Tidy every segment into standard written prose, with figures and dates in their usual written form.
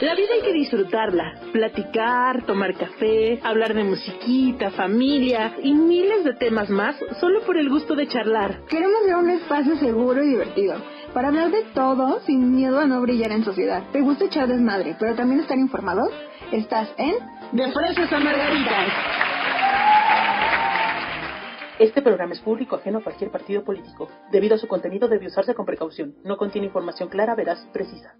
La vida hay que disfrutarla, platicar, tomar café, hablar de musiquita, familia y miles de temas más solo por el gusto de charlar. Queremos ser un espacio seguro y divertido para hablar de todo sin miedo a no brillar en sociedad. ¿Te gusta echar desmadre, pero también estar informado? Estás en De Fresas a Margaritas. Este programa es público ajeno a cualquier partido político. Debido a su contenido debe usarse con precaución. No contiene información clara, veraz, precisa.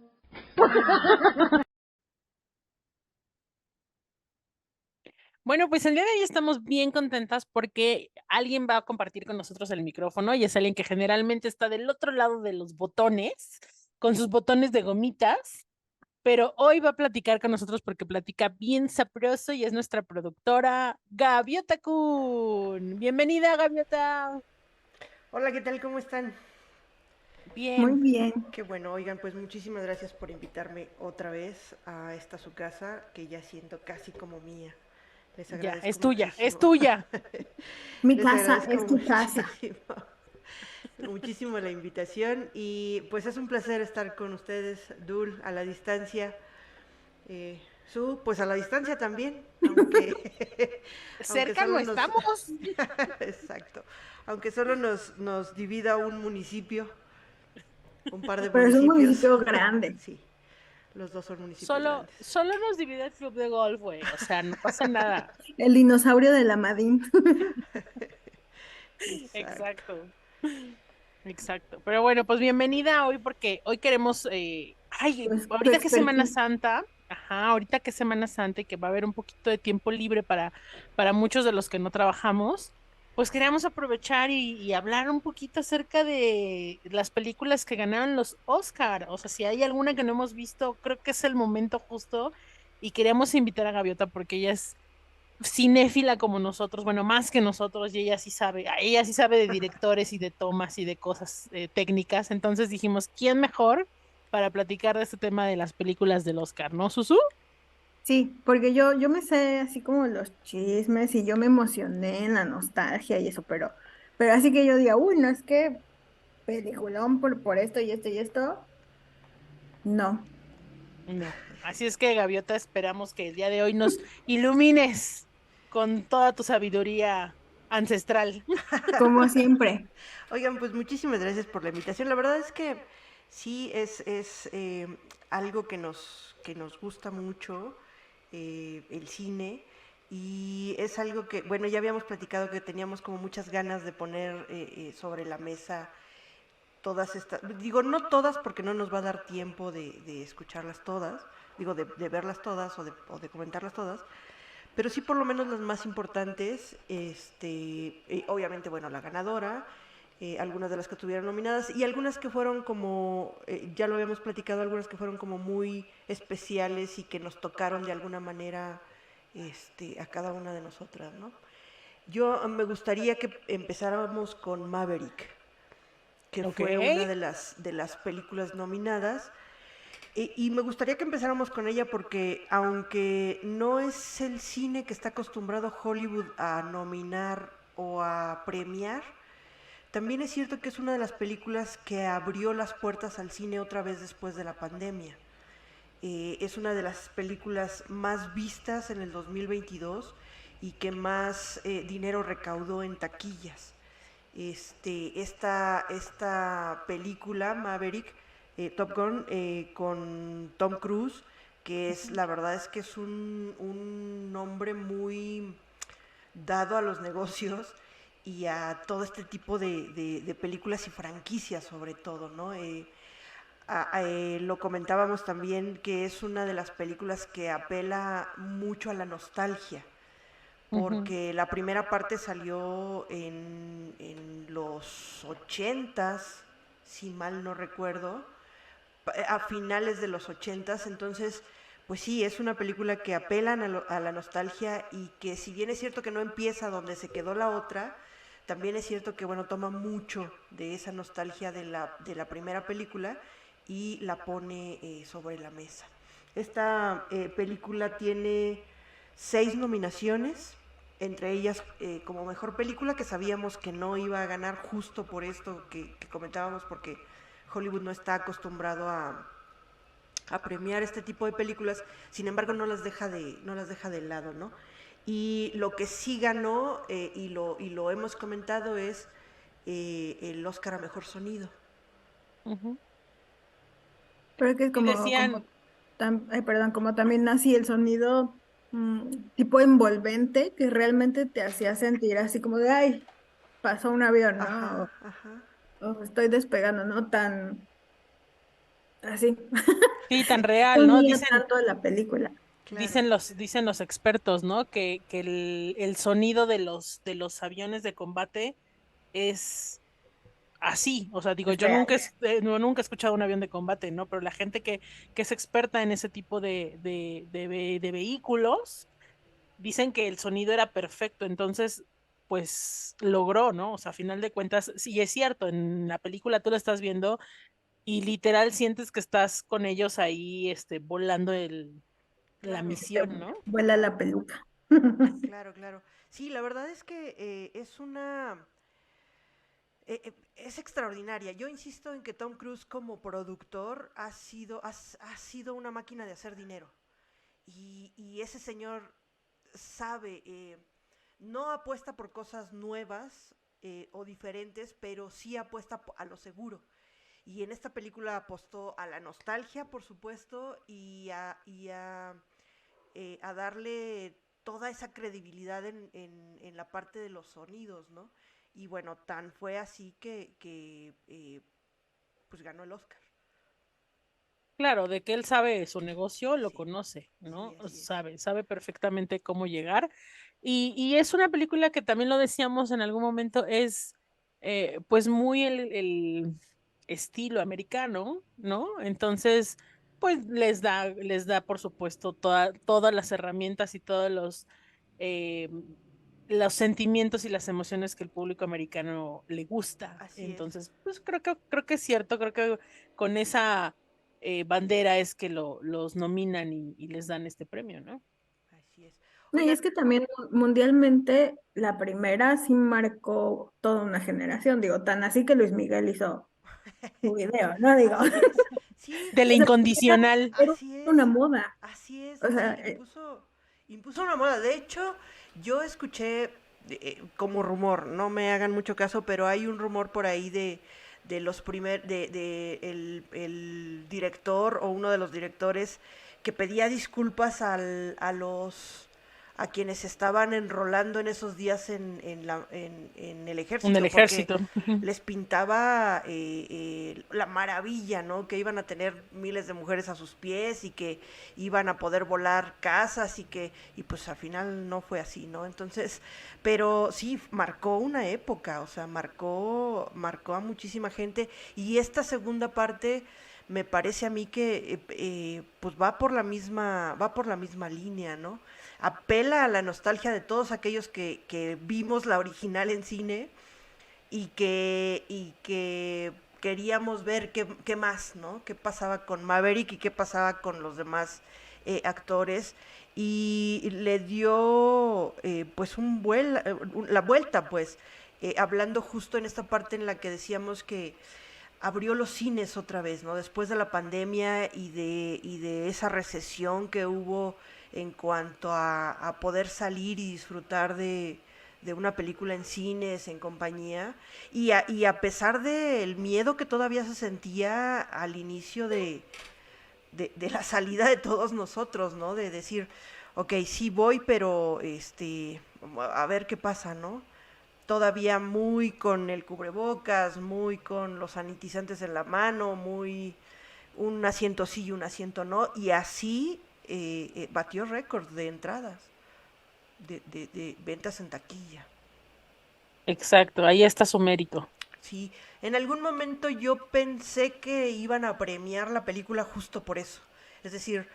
Bueno, pues el día de hoy estamos bien contentas porque alguien va a compartir con nosotros el micrófono y es alguien que generalmente está del otro lado de los botones, con sus botones de gomitas, pero hoy va a platicar con nosotros porque platica bien sabroso y es nuestra productora Gaviota Kun. Bienvenida, Gaviota. Hola, ¿qué tal? ¿Cómo están? muy Bien. bien. Qué bueno, oigan, pues muchísimas gracias por invitarme otra vez a esta su casa, que ya siento casi como mía. Les Ya, agradezco es tuya, es muchísimo. tuya. Mi Les casa agradezco es tu casa. muchísimo la invitación y pues es un placer estar con ustedes, Dul, a la distancia. Su, pues a la distancia también, aunque Cerca no solo estamos. exacto, aunque solo nos divida un municipio, un par de Pero es un municipios. municipio grande. Sí, los dos son municipios Solo, grandes. solo nos divide el club de golf, güey. O sea, no pasa nada. El dinosaurio de la Madín. Exacto. Exacto. Exacto. Pero bueno, pues bienvenida hoy porque hoy queremos, Tu ahorita que es Semana expertise. Santa, ahorita que es Semana Santa y que va a haber un poquito de tiempo libre para muchos de los que no trabajamos, pues queríamos aprovechar y hablar un poquito acerca de las películas que ganaron los Oscar. O sea, si hay alguna que no hemos visto, creo que es el momento justo y queríamos invitar a Gaviota porque ella es cinéfila como nosotros, bueno, más que nosotros, y ella sí sabe de directores y de tomas y de cosas técnicas, entonces dijimos, ¿quién mejor para platicar de este tema de las películas del Oscar, ¿no, Susu? Sí, porque yo me sé así como los chismes y yo me emocioné en la nostalgia y eso, pero así que yo diga, uy, no es que peliculón por esto y esto y esto, no. No, así es que Gaviota, esperamos que el día de hoy nos ilumines con toda tu sabiduría ancestral. Como siempre. Oigan, pues muchísimas gracias por la invitación. La verdad es que sí es algo que nos gusta mucho, el cine, y es algo que, bueno, ya habíamos platicado que teníamos como muchas ganas de poner sobre la mesa todas estas, digo, no todas porque no nos va a dar tiempo de escucharlas todas, digo, de verlas todas o de comentarlas todas, pero sí por lo menos las más importantes, obviamente, bueno, la ganadora, algunas de las que estuvieron nominadas y algunas que fueron como, ya lo habíamos platicado, algunas que fueron como muy especiales y que nos tocaron de alguna manera a cada una de nosotras, ¿no? Yo me gustaría que empezáramos con Maverick, que Ok, fue una de las películas nominadas. Y me gustaría que empezáramos con ella porque aunque no es el cine que está acostumbrado Hollywood a nominar o a premiar, también es cierto que es una de las películas que abrió las puertas al cine otra vez después de la pandemia. Es una de las películas más vistas en el 2022 y que más dinero recaudó en taquillas. Esta película, Maverick, Top Gun, con Tom Cruise, que es, la verdad es que es un hombre muy dado a los negocios y a todo este tipo de películas y franquicias sobre todo, ¿no? Lo comentábamos también que es una de las películas que apela mucho a la nostalgia, ujú, porque la primera parte salió en los ochentas, si mal no recuerdo, a finales de los ochentas, entonces, pues sí, es una película que apelan a la nostalgia y que si bien es cierto que no empieza donde se quedó la otra, también es cierto que, bueno, toma mucho de esa nostalgia de la primera película y la pone sobre la mesa. Esta película tiene 6 nominaciones, entre ellas como mejor película, que sabíamos que no iba a ganar justo por esto que comentábamos, porque Hollywood no está acostumbrado a premiar este tipo de películas, sin embargo no las deja de lado, ¿no? Y lo que sí ganó, y lo hemos comentado, es el Oscar a Mejor Sonido. Ujú. Pero que es Y decían, perdón, como también así el sonido tipo envolvente que realmente te hacía sentir así como de, ay, pasó un avión, ¿no? Ajá, ajá. O estoy despegando, ¿no? Tan así. sí, tan real, No ¿no? unía Dicen, tanto de la película. Claro. dicen los expertos, ¿no? Que el sonido de los aviones de combate es así. O sea, digo, Es yo real. nunca he escuchado un avión de combate, ¿no? Pero la gente que es experta en ese tipo de vehículos, dicen que el sonido era perfecto. Entonces, pues logró, ¿no? O sea, a final de cuentas, sí es cierto, en la película tú la estás viendo y literal sientes que estás con ellos ahí, volando la Claro, Se te misión, ¿no? vuela la peluca. claro, claro. Sí, la verdad es que es una... es extraordinaria. Yo insisto en que Tom Cruise como productor ha sido una máquina de hacer dinero. Y ese señor sabe, no apuesta por cosas nuevas o diferentes, pero sí apuesta a lo seguro. Y en esta película apostó a la nostalgia, por supuesto, y a darle toda esa credibilidad en la parte de los sonidos, ¿no? Y bueno, tan fue así que pues ganó el Oscar. Claro, de que él sabe su negocio, lo Sí, conoce, sí, ¿no? así es. Sabe perfectamente cómo llegar. Y es una película que también lo decíamos en algún momento, es pues muy el estilo americano, ¿no? Entonces, pues les da, por supuesto, todas las herramientas y todos eh, los sentimientos y las emociones que el público americano le gusta. Así es. Entonces, pues creo que es cierto, creo que con esa bandera es que los nominan y les dan este premio, ¿no? Así es. No, y Oigan, es que también mundialmente la primera sí marcó toda una generación, digo, tan así que Luis Miguel hizo su video, ¿no? Digo, así es. Sí, De la o sea, era, incondicional. era así una es. moda, Así es. o sea, Sí, impuso una moda. De hecho, yo escuché como rumor, no me hagan mucho caso, pero hay un rumor por ahí de los de el director o uno de los directores que pedía disculpas a quienes estaban enrolando en esos días en el En el ejército, porque ejército. les pintaba la maravilla, ¿no? Que iban a tener miles de mujeres a sus pies y que iban a poder volar casas y pues al final no fue así, ¿no? Entonces, pero sí, marcó una época, o sea, marcó a muchísima gente y esta segunda parte me parece a mí que pues va por la misma línea, ¿no? Apela a la nostalgia de todos aquellos que vimos la original en cine y que queríamos ver qué más, ¿no? Qué pasaba con Maverick y qué pasaba con los demás actores. Y le dio pues la vuelta, pues, hablando justo en esta parte en la que decíamos que abrió los cines otra vez, ¿no? Después de la pandemia y de esa recesión que hubo en cuanto a poder salir y disfrutar de una película en cines, en compañía, y a pesar del miedo que todavía se sentía al inicio de la salida de todos nosotros, ¿no? De decir, ok, sí voy, pero a ver qué pasa, ¿no? Todavía muy con el cubrebocas, muy con los sanitizantes en la mano, muy un asiento sí y un asiento no, y así batió récord de entradas, de ventas en taquilla. Exacto, ahí está su mérito. Sí, en algún momento yo pensé que iban a premiar la película justo por eso. Es decir,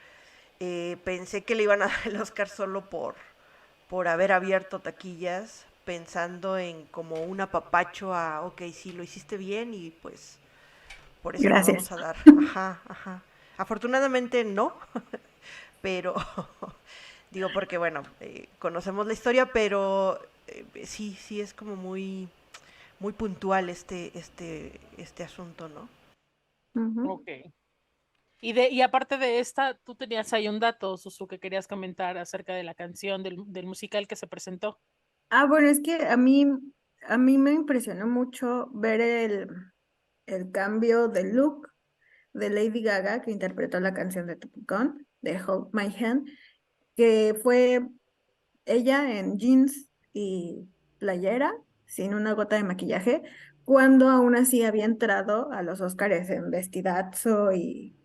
pensé que le iban a dar el Oscar solo por haber abierto taquillas, pensando en como un apapacho a, ok, sí, lo hiciste bien y pues por eso lo gracias. vamos a dar. Ajá, ajá. Afortunadamente no, pero digo porque bueno, conocemos la historia, pero sí, sí es como muy puntual este asunto, ¿no? Ujú. Ok. Y aparte de esta, tú tenías ahí un dato, Susu, que querías comentar acerca de la canción del musical que se presentó. Ah, bueno, es que a mí me impresionó mucho ver el cambio de look de Lady Gaga, que interpretó la canción de Top Gun, de Hold My Hand, que fue ella en jeans y playera, sin una gota de maquillaje, cuando aún así había entrado a los Oscars en vestidazo y,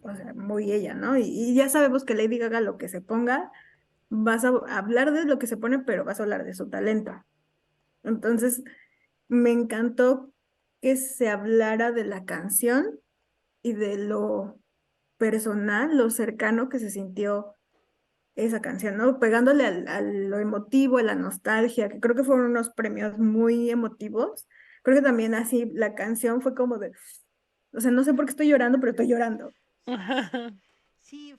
o sea, muy ella, ¿no? Y ya sabemos que Lady Gaga lo que se ponga, vas a hablar de lo que se pone, pero vas a hablar de su talento. Entonces, me encantó que se hablara de la canción y de lo personal, lo cercano que se sintió esa canción, ¿no? Pegándole a lo emotivo, a la nostalgia, que creo que fueron unos premios muy emotivos. Creo que también así la canción fue como de, o sea, no sé por qué estoy llorando, pero estoy llorando. Sí,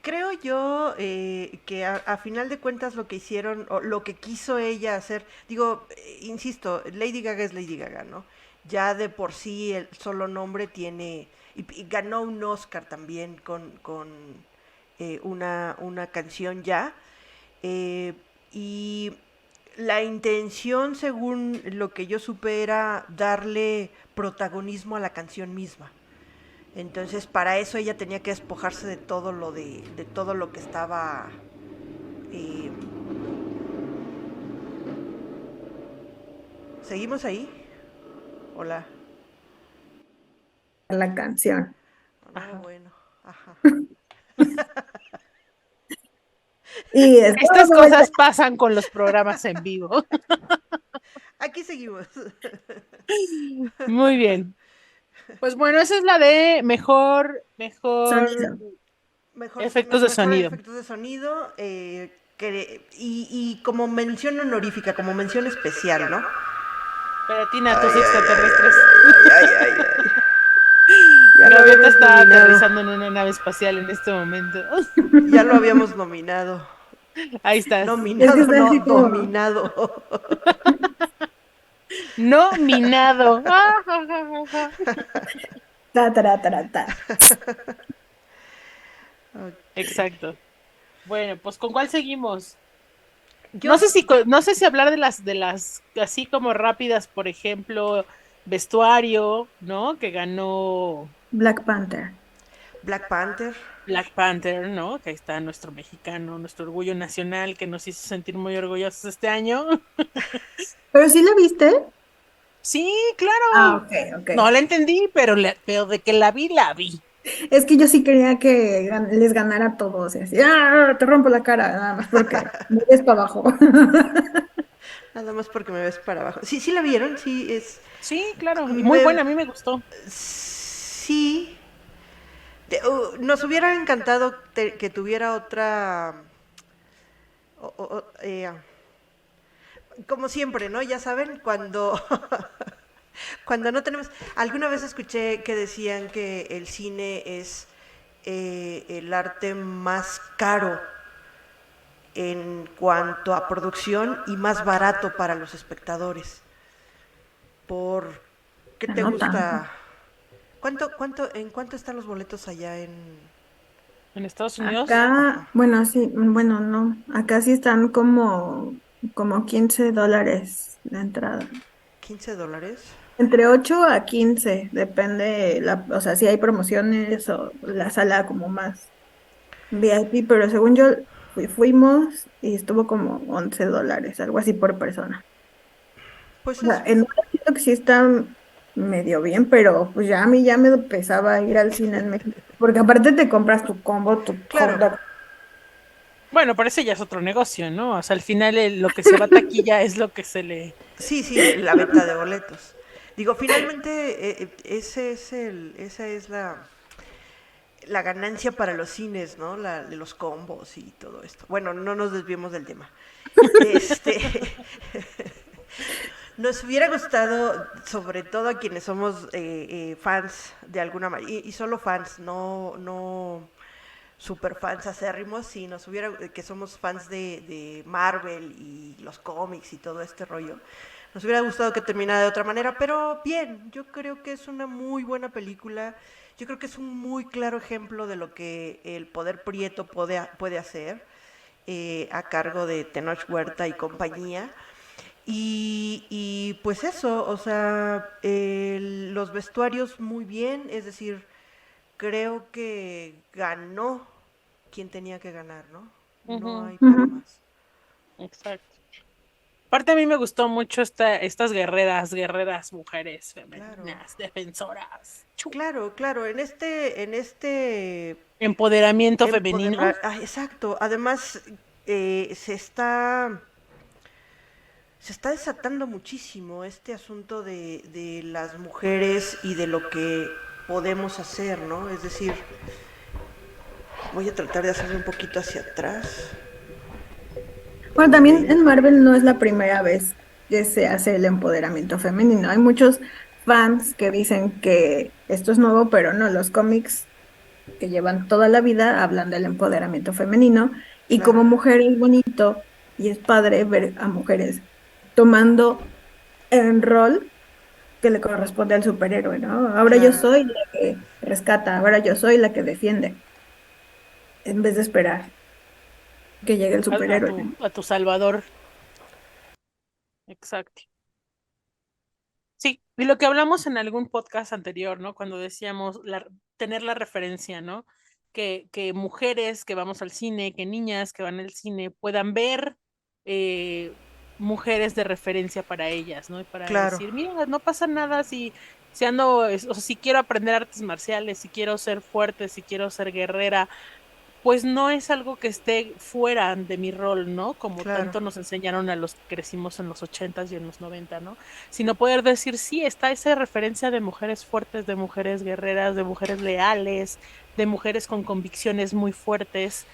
creo yo que a final de cuentas lo que hicieron, o lo que quiso ella hacer, digo, insisto, Lady Gaga es Lady Gaga, ¿no? Ya de por sí el solo nombre tiene, y ganó un Oscar también con una canción ya, eh, y la intención, según lo que yo supe, era darle protagonismo a la canción misma. Entonces, para eso ella tenía que despojarse de todo de todo lo que estaba. eh, ¿Seguimos ahí? Hola. La canción. No, Ajá. bueno. Ajá. Y estaba Estas de vuelta. cosas pasan con los programas en vivo. Aquí seguimos. Muy bien. Pues bueno, esa es la de mejor Sonido. efectos de Mejor sonido. efectos de sonido. Y como mención honorífica, como mención especial, ¿no? Pero Tina, Ay, tus ay, extraterrestres. ay, ay, ay, ay. Ya lo Gaviota habíamos está nominado. aterrizando en una nave espacial en este momento. Ya lo habíamos nominado. Ahí estás. Es que Nominado, está no, así como, dominado. Nominado. ta, ta, ta, ta, ta. Exacto. Bueno, pues ¿con cuál seguimos? Yo, No sé si hablar de las así como rápidas, por ejemplo, vestuario, ¿no? Que ganó Black Panther. Black Panther. Black Panther, ¿no? Que ahí está nuestro mexicano, nuestro orgullo nacional que nos hizo sentir muy orgullosos este año. ¿Pero sí la viste? Sí, Ah, claro. ok, ok. No la entendí, pero de que la vi, la vi. Es que yo sí quería que les ganara a todos, y así, ¡ah! Te rompo la cara, nada más porque me ves para abajo. Nada más porque me ves para abajo. Sí, sí la vieron, sí es. Sí, claro, y muy Me, buena, a mí me gustó. sí. Nos hubiera encantado que tuviera otra. o- o- o- eh, Como siempre, ¿no? Ya saben, cuando. Cuando no tenemos. Alguna vez escuché que decían que el cine es el arte más caro en cuanto a producción y más barato para los espectadores. Por ¿qué te No tanto. gusta? En cuánto están los boletos allá en? En Estados Unidos, Ajá, Acá, bueno, sí, bueno, no, acá sí están como $15 la entrada. $15. Entre 8 a 15 depende, o sea, si hay promociones o la sala como más VIP, pero según yo fuimos y estuvo como $11, algo así por persona. Pues O sea, es, en un siento que sí está medio bien, pero pues ya a mí ya me pesaba ir al cine en México, porque aparte te compras tu combo, tu hot claro, dog. bueno, pero ese ya es otro negocio, ¿no? O sea, al final lo que se va a taquilla es lo que se le... sí, sí, la venta de boletos. Digo, finalmente esa es la ganancia para los cines, ¿no? De los combos y todo esto. Bueno, no nos desviemos del tema. Este, nos hubiera gustado, sobre todo a quienes somos fans de alguna manera, y solo fans, no super fans acérrimos, si nos hubiera, que somos fans de Marvel y los cómics y todo este rollo, Nos hubiera gustado que terminara de otra manera, pero bien, yo creo que es una muy buena película. Yo creo que es un muy claro ejemplo de lo que el poder prieto puede hacer a cargo de Tenoch Huerta y compañía. Y pues eso, o sea, los vestuarios muy bien, es decir, creo que ganó quien tenía que ganar, ¿no? No Ujú, hay para Ujú. más. exacto. Aparte a mí me gustó mucho estas guerreras mujeres Claro, femeninas, defensoras. claro, claro. En este Empoderamiento femenino. exacto. Además, se está desatando muchísimo este asunto de las mujeres y de lo que podemos hacer, ¿no? Es decir, voy a tratar de hacerme un poquito hacia atrás. Bueno, Ok. también en Marvel no es la primera vez que se hace el empoderamiento femenino. Hay muchos fans que dicen que esto es nuevo, pero no, los cómics que llevan toda la vida hablan del empoderamiento femenino y Claro, como mujer es bonito y es padre ver a mujeres tomando el rol que le corresponde al superhéroe, ¿no? Ahora yo claro. soy la que rescata, ahora yo soy la que defiende, en vez de esperar que llegue el superhéroe, ¿no? A tu Salvador. Exacto. Sí, y lo que hablamos en algún podcast anterior, ¿no? Cuando decíamos tener la referencia, ¿no? Que mujeres que vamos al cine, que niñas que van al cine puedan ver eh, mujeres de referencia para ellas, ¿no? Y para Claro, decir, mira, no pasa nada si ando, o sea, si quiero aprender artes marciales, si quiero ser fuerte, si quiero ser guerrera, pues no es algo que esté fuera de mi rol, ¿no? Como claro, tanto nos enseñaron a los que crecimos en los ochentas y en los noventa, ¿no? Sino poder decir, sí, está esa referencia de mujeres fuertes, de mujeres guerreras, de mujeres leales, de mujeres con convicciones muy fuertes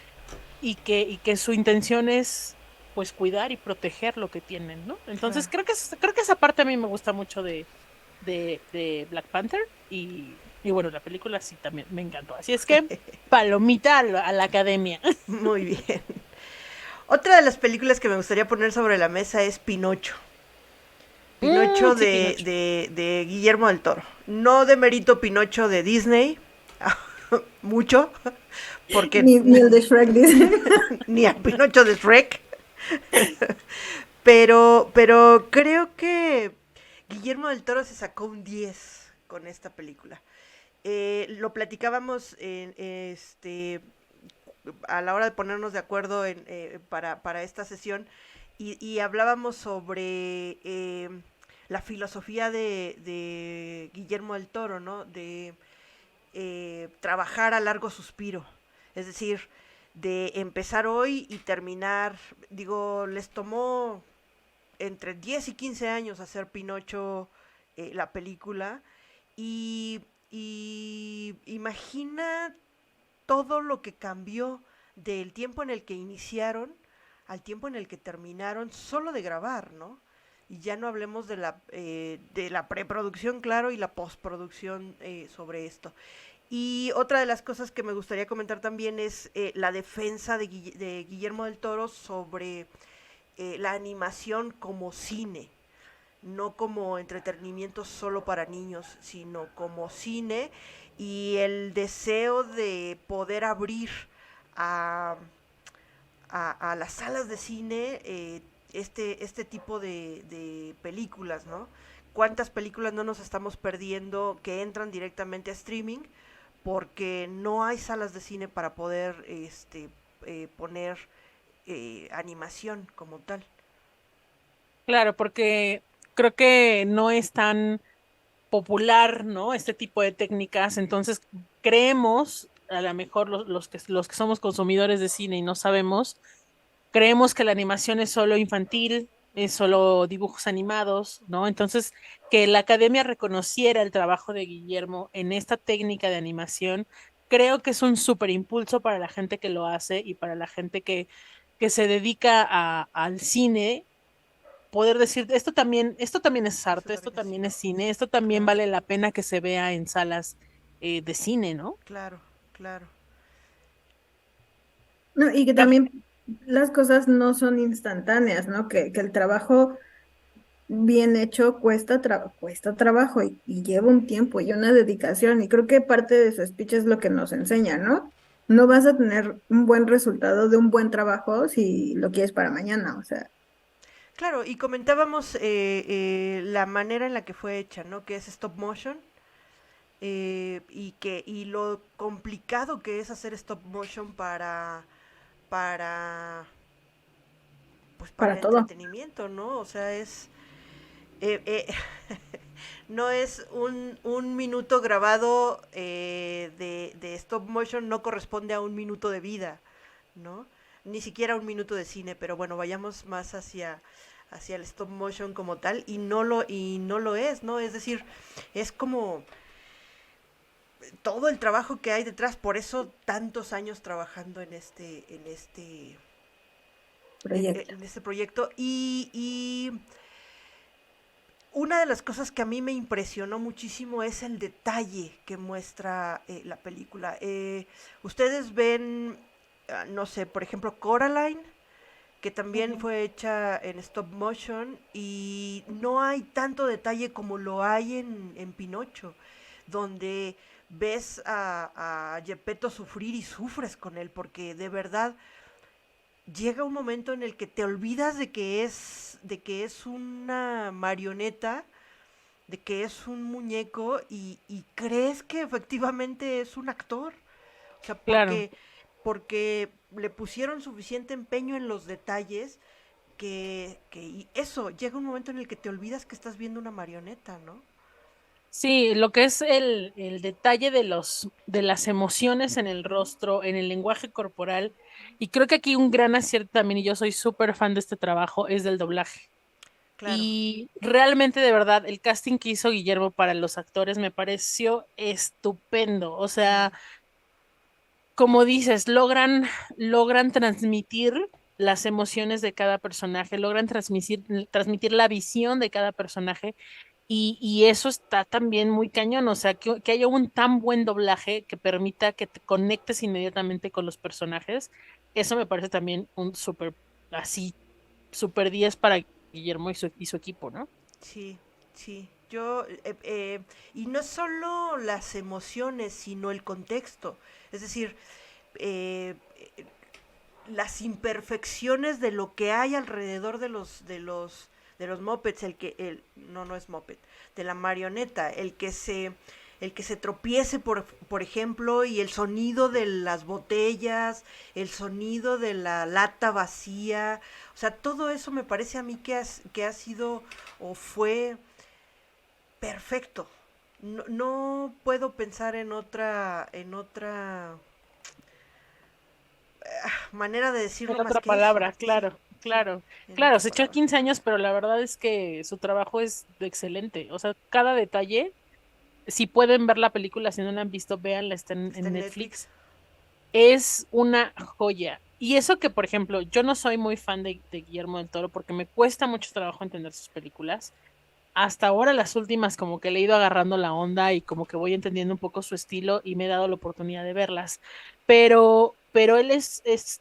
y que su intención es, pues, cuidar y proteger lo que tienen, ¿no? Entonces, claro. creo que esa parte a mí me gusta mucho de Black Panther y bueno, la película sí también me encantó. Así es que, palomita a la academia. Muy bien. Otra de las películas que me gustaría poner sobre la mesa es Pinocho. Pinocho Sí, Pinocho. de Guillermo del Toro. No demerito Pinocho de Disney, mucho, porque Ni el de Shrek dice. ni a Pinocho de Shrek, pero creo que Guillermo del Toro se sacó un 10 con esta película. Lo platicábamos a la hora de ponernos de acuerdo para esta sesión y hablábamos sobre la filosofía de Guillermo del Toro, ¿no? De trabajar a largo suspiro. Es decir, de empezar hoy y terminar, digo, les tomó entre 10 y 15 años hacer Pinocho, la película, y imagina todo lo que cambió del tiempo en el que iniciaron al tiempo en el que terminaron solo de grabar, ¿no? Y ya no hablemos de la preproducción, claro, y la postproducción sobre esto. Y otra de las cosas que me gustaría comentar también es la defensa de Guillermo del Toro sobre la animación como cine, no como entretenimiento solo para niños, sino como cine y el deseo de poder abrir a, a las salas de cine este tipo de películas, ¿no? ¿Cuántas películas no nos estamos perdiendo que entran directamente a streaming porque no hay salas de cine para poder poner animación como tal? Claro, porque creo que no es tan popular, ¿no? Este tipo de técnicas. Entonces, creemos, a lo mejor los que somos consumidores de cine y no sabemos, creemos que la animación es solo infantil, es solo dibujos animados, ¿no? Entonces, que la academia reconociera el trabajo de Guillermo en esta técnica de animación, creo que es un súper impulso para la gente que lo hace y para la gente que se dedica al cine, poder decir, esto también es Esto arte, esto también es también cine. es cine, esto también Claro, vale la pena que se vea en salas de cine, ¿no? claro, claro. No, y que también las cosas no son instantáneas, ¿no? Que el trabajo bien hecho cuesta trabajo y lleva un tiempo y una dedicación. Y creo que parte de su speech es lo que nos enseña, ¿no? No vas a tener un buen resultado de un buen trabajo si lo quieres para mañana, o sea, Claro, y comentábamos la manera en la que fue hecha, ¿no? Que es stop motion, y lo complicado que es hacer stop motion para para para el todo. entretenimiento, ¿no? O sea, eh, eh, no es un minuto grabado de stop motion, no corresponde a un minuto de vida, ¿no? Ni siquiera un minuto de cine, pero bueno, vayamos más hacia el stop motion como tal, y no lo es, ¿no? Es decir, es como todo el trabajo que hay detrás, por eso tantos años trabajando Proyecto. en este proyecto. Y una de las cosas que a mí me impresionó muchísimo es el detalle que muestra la película. Ustedes ven, no sé, por ejemplo, Coraline, que también Ujú. fue hecha en stop motion, y no hay tanto detalle como lo hay en Pinocho, donde ves a Gepetto sufrir y sufres con él, porque de verdad llega un momento en el que te olvidas de que es una marioneta, de que es un muñeco, y crees que efectivamente es un actor. O sea, Claro. porque le pusieron suficiente empeño en los detalles y eso, llega un momento en el que te olvidas que estás viendo una marioneta, ¿no? Sí, lo que es el detalle de de las emociones en el rostro, en el lenguaje corporal, y creo que aquí un gran acierto también, y yo soy súper fan de este trabajo, es del doblaje. Claro. Y realmente, de verdad, el casting que hizo Guillermo para los actores me pareció estupendo. O sea, Sí. como dices, logran transmitir las emociones de cada personaje, logran transmitir la visión de cada personaje y eso está también muy cañón, o sea, que haya un tan buen doblaje que permita que te conectes inmediatamente con los personajes, eso me parece también un así, súper 10 para Guillermo y su equipo, ¿no? Sí, sí. Y no solo las emociones, sino el contexto. Es decir, eh, las imperfecciones de lo que hay alrededor de los mopeds, no es moped, de la marioneta, el que se tropiece por ejemplo, y el sonido de las botellas, el sonido de la lata vacía, o sea, todo eso me parece a mí que ha sido o fue perfecto. No, no puedo pensar en otra manera de decirlo En más otra que eso. palabra, Sí, claro, claro, en claro, otra se echó palabra. 15 años, pero la verdad es que su trabajo es excelente, o sea, cada detalle, si pueden ver la película, si no la han visto, véanla, está Está en en Netflix. Netflix, es una joya. Y eso que, por ejemplo, yo no soy muy fan de Guillermo del Toro porque me cuesta mucho trabajo entender sus películas. Hasta ahora las últimas como que le he ido agarrando la onda y como que voy entendiendo un poco su estilo y me he dado la oportunidad de verlas. Pero él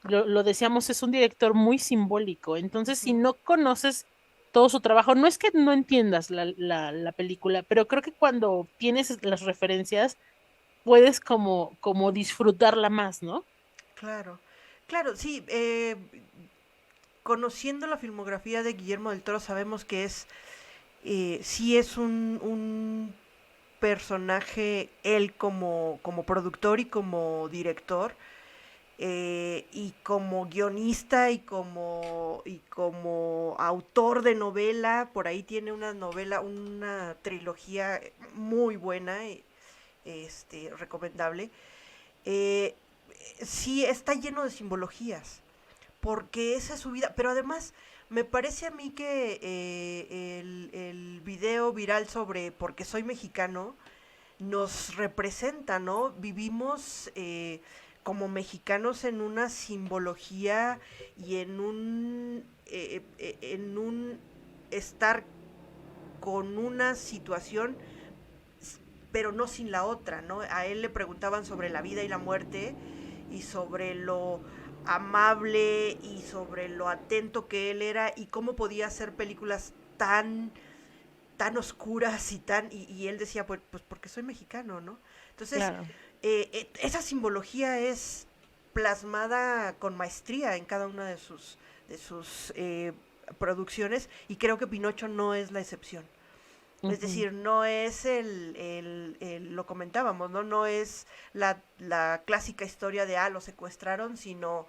lo decíamos, es un director muy simbólico. Entonces, si Ujú. no conoces todo su trabajo, no es que no entiendas la película, pero creo que cuando tienes las referencias, puedes como disfrutarla más, ¿no? Claro, claro, sí. Conociendo la filmografía de Guillermo del Toro, sabemos que sí es un personaje él como productor y como director, y como guionista y como autor de novela. Por ahí tiene una novela, una trilogía muy buena, recomendable. Eh, sí, está lleno de simbologías, porque esa es su vida. Pero además, me parece a mí que el video viral sobre Porque soy mexicano nos representa, ¿no? Vivimos como mexicanos en una simbología y en un estar con una situación, pero no sin la otra, ¿no? A él le preguntaban sobre la vida y la muerte y sobre lo amable y sobre lo atento que él era y cómo podía hacer películas tan oscuras y él decía, pues porque soy mexicano, ¿no? Entonces, Claro. Esa simbología es plasmada con maestría en cada una de sus producciones, y creo que Pinocho no es la excepción. Es decir, no es lo comentábamos, ¿no? No es la clásica historia de, lo secuestraron, sino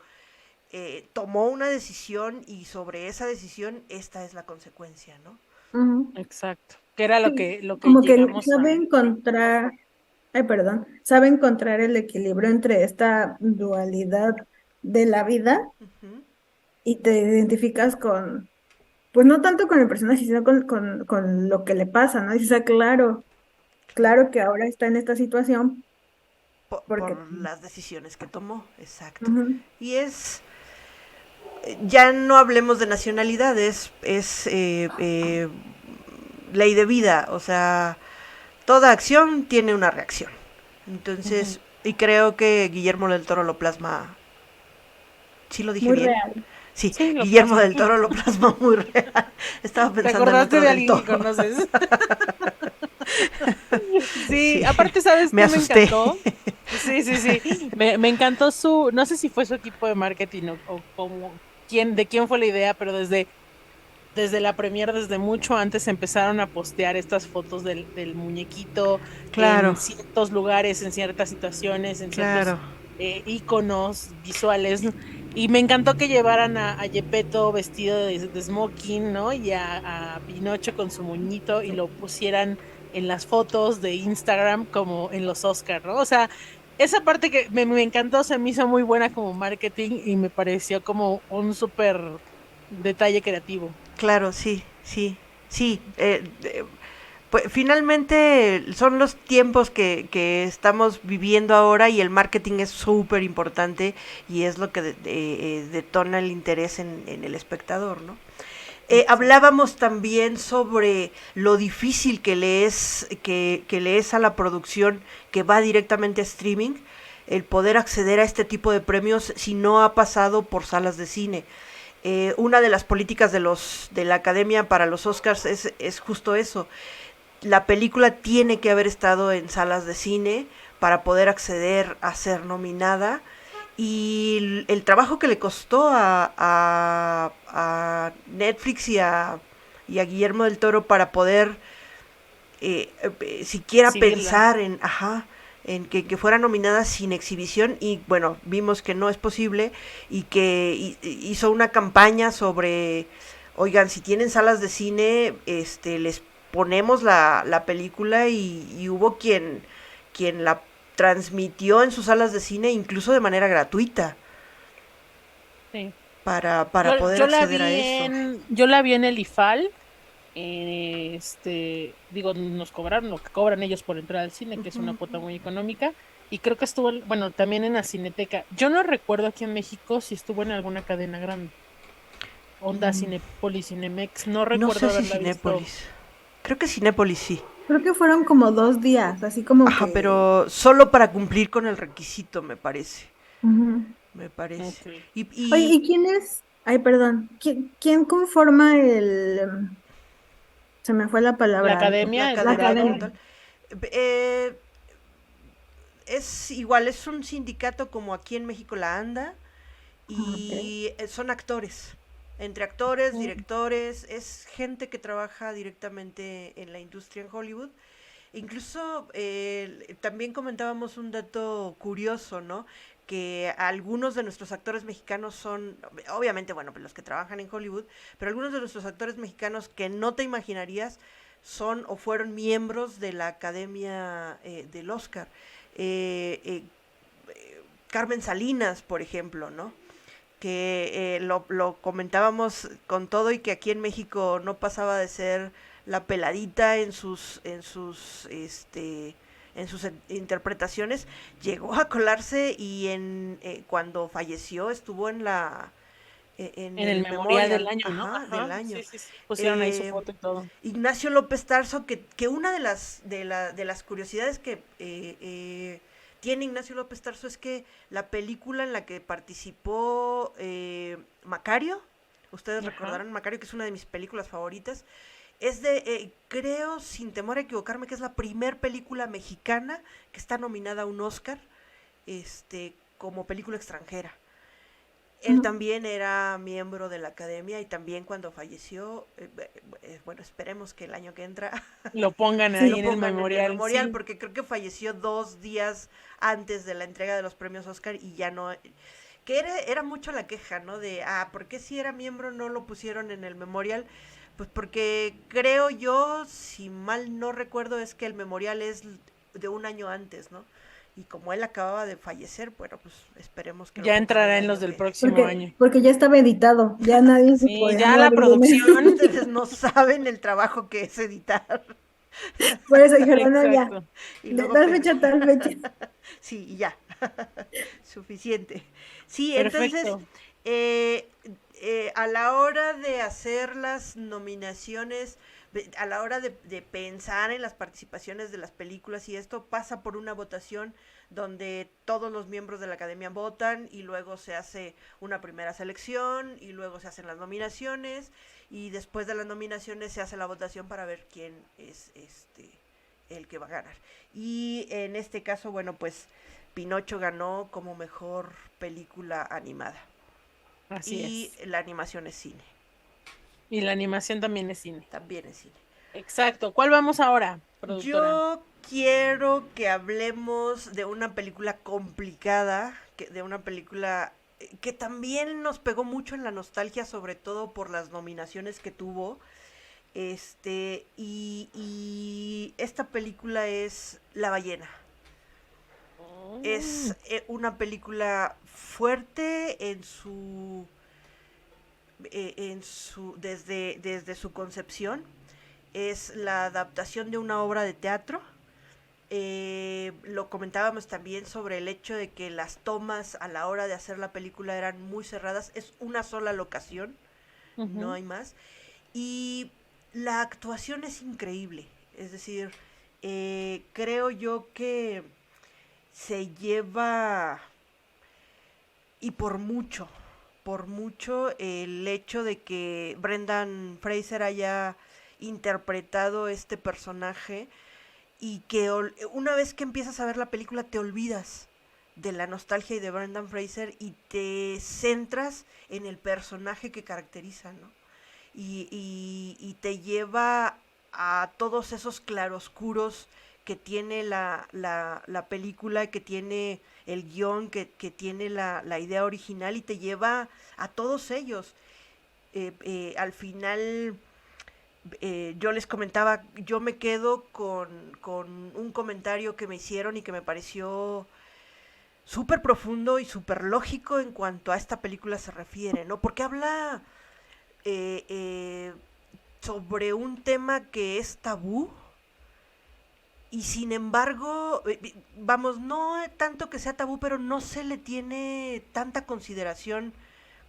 tomó una decisión y sobre esa decisión esta es la consecuencia, ¿no? Ujú. Exacto. Que era Sí, lo que como que llegamos sabe a... encontrar, ay, perdón, sabe encontrar el equilibrio entre esta dualidad de la vida Ujú. y te identificas con, pues no tanto con el personaje, sino con lo que le pasa, ¿no? Y dices, claro, Claro. claro que ahora está en esta situación porque... Por las decisiones que tomó, exacto. Ujú. Y ya no hablemos de nacionalidades, es ley de vida, o sea, toda acción tiene una reacción. Entonces, y creo que Guillermo del Toro lo plasma, ¿sí lo dije Muy bien? real. Sí, Sí, lo Guillermo plasma. del Toro lo plasma muy real. Estaba ¿Te pensando en acordaste otro de del alguien que Toro. conoces? Sí, Sí, aparte, ¿sabes me qué me asusté. encantó? Sí, sí, sí. Me encantó no sé si fue su equipo de marketing o como de quién fue la idea, pero desde la premier, desde mucho antes empezaron a postear estas fotos del muñequito Claro, en ciertos lugares, en ciertas situaciones, en ciertos claro. iconos visuales, ¿no? Y me encantó que llevaran a Gepetto vestido de smoking, ¿no? Y a Pinocho con su moñito y lo pusieran en las fotos de Instagram como en los Oscars, ¿no? O sea, esa parte que me encantó, se me hizo muy buena como marketing y me pareció como un súper detalle creativo. Claro, sí, sí, sí. Pues finalmente son los tiempos que estamos viviendo ahora, y el marketing es súper importante y es lo que detona el interés en el espectador, ¿no? Exacto. Hablábamos también sobre lo difícil que le es a la producción que va directamente a streaming el poder acceder a este tipo de premios si no ha pasado por salas de cine. Una de las políticas de la Academia para los Oscars es justo eso. La película tiene que haber estado en salas de cine para poder acceder a ser nominada, y el trabajo que le costó a Netflix y a Guillermo del Toro para poder siquiera Exhibirla. pensar en que fuera nominada sin exhibición, y bueno, vimos que no es posible, y que hizo una campaña sobre, oigan, si tienen salas de cine, les ponemos la película, y hubo quien la transmitió en sus salas de cine incluso de manera gratuita Sí. para poder Yo la acceder a vi eso. yo la vi en el IFAL. Digo, nos cobraron lo que cobran ellos por entrar al cine, que es una cuota muy económica. Y creo que estuvo, bueno, también en la Cineteca. Yo no recuerdo aquí en México si estuvo en alguna cadena grande. Onda Cinépolis, Cinemex. No No recuerdo sé si haberla visto. Cinépolis. Creo que Cinépolis sí. Creo que fueron como 2 días, así como Ajá, que... pero solo para cumplir con el requisito, me parece. Ujú. Me parece. Ok. Y, Oye, y ¿y quién es? Ay, perdón. ¿Quién conforma se me fue la La palabra, la academia, el la academia como academia? jurado. tal. eh, es igual, es un sindicato como aquí en México la ANDA, Ok. y son actores. Entre actores, Mm. directores, es gente que trabaja directamente en la industria en Hollywood. Incluso también comentábamos un dato curioso, ¿no? Que algunos de nuestros actores mexicanos son, obviamente, bueno, pues los que trabajan en Hollywood, pero algunos de nuestros actores mexicanos que no te imaginarías son o fueron miembros de la Academia del Oscar. Eh, eh, Carmen Salinas, por ejemplo, ¿no? Que lo comentábamos con todo, y que aquí en México no pasaba de ser la peladita en sus interpretaciones, llegó a colarse, y cuando falleció estuvo en En el el memorial del memorial, año, ¿no? del Ajá, año. sí, sí, sí. Pusieron ahí su Eh, foto y todo. Ignacio López Tarso, que una de las curiosidades que tiene Ignacio López Tarso es que la película en la que participó Macario, ustedes recordarán Macario, que es una de mis películas favoritas, es de, creo, sin temor a equivocarme, que es la primer película mexicana que está nominada a un Oscar como película extranjera. Él también era miembro de la academia y también cuando falleció, bueno, esperemos que el año que entra lo pongan lo ahí en el pongan memorial. Sí. porque creo que falleció 2 días antes de la entrega de los premios Oscar y ya no, que era mucho la queja, ¿no? De, ¿por qué si era miembro no lo pusieron en el memorial? Pues porque creo yo, si mal no recuerdo, es que el memorial es de un año antes, ¿no? Y como él acababa de fallecer, bueno, pues esperemos que ya entrará en los del próximo año. Porque ya estaba editado, ya nadie se Sí, podía ya la mover de producción. Ustedes no saben el trabajo que es editar. Por eso dijeron, no, ya, Exacto. Y de luego tal fecha, tal fecha. Sí, y ya. Suficiente. Sí, entonces, Perfecto. a la hora de hacer las nominaciones, a la hora de pensar en las participaciones de las películas y esto pasa por una votación donde todos los miembros de la academia votan y luego se hace una primera selección y luego se hacen las nominaciones y después de las nominaciones se hace la votación para ver quién es el que va a ganar. Y en este caso, bueno, pues Pinocho ganó como mejor película animada. Así es. Y la animación es cine. Y la animación también es cine. También es cine. Exacto. ¿Cuál vamos ahora, productora? Yo quiero que hablemos de una película complicada, de una película que también nos pegó mucho en la nostalgia, sobre todo por las nominaciones que tuvo. Y esta película es La ballena. Es una película fuerte desde su concepción. Es la adaptación de una obra de teatro. Lo comentábamos también sobre el hecho de que las tomas a la hora de hacer la película eran muy cerradas. Es una sola locación, no hay más. Y la actuación es increíble. Es decir, creo yo que se lleva, y por mucho, el hecho de que Brendan Fraser haya interpretado este personaje y que una vez que empiezas a ver la película te olvidas de la nostalgia y de Brendan Fraser y te centras en el personaje que caracteriza, ¿no? Y te lleva a todos esos claroscuros que tiene la película, que tiene el guión, que tiene la idea original y te lleva a todos ellos. Al final, yo les comentaba, yo me quedo con un comentario que me hicieron y que me pareció súper profundo y súper lógico en cuanto a esta película se refiere, ¿no? Porque habla sobre un tema que es tabú y sin embargo, vamos, no tanto que sea tabú, pero no se le tiene tanta consideración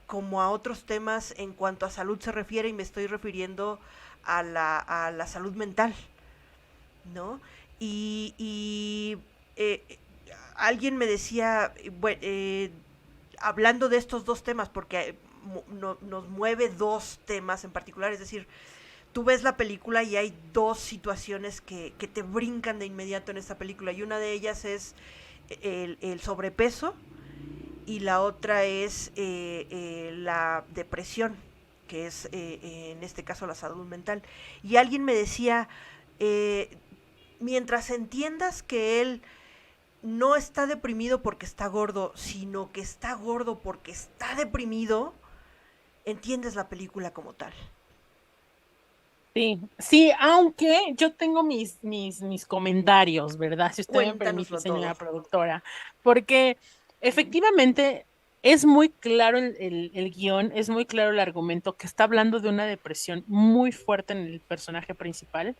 como a otros temas en cuanto a salud se refiere, y me estoy refiriendo a la salud mental, ¿no? Y alguien me decía, hablando de estos dos temas, porque nos mueve dos temas en particular, es decir, tú ves la película y hay dos situaciones que te brincan de inmediato en esta película, y una de ellas es el sobrepeso y la otra es la depresión, que es en este caso la salud mental. Y alguien me decía, mientras entiendas que él no está deprimido porque está gordo, sino que está gordo porque está deprimido, entiendes la película como tal. Sí, sí, aunque yo tengo mis comentarios, ¿verdad? Si usted me permite, Cuéntanoslo señora todo. productora, porque efectivamente es muy claro el guión, es muy claro el argumento que está hablando de una depresión muy fuerte en el personaje principal.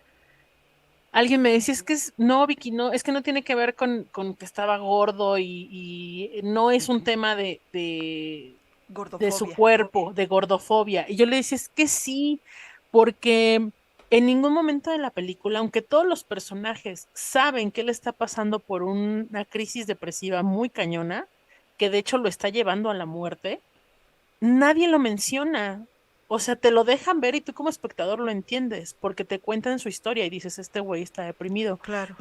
Alguien me decía, no, Vicky, no, es que no tiene que ver con que estaba gordo y no es un tema de su Gordofobia. cuerpo, de gordofobia. Y yo le decía, es que sí, porque en ningún momento de la película, aunque todos los personajes saben que él está pasando por una crisis depresiva muy cañona, que de hecho lo está llevando a la muerte, nadie lo menciona. O sea, te lo dejan ver y tú como espectador lo entiendes, porque te cuentan su historia y dices, este güey está deprimido. Claro.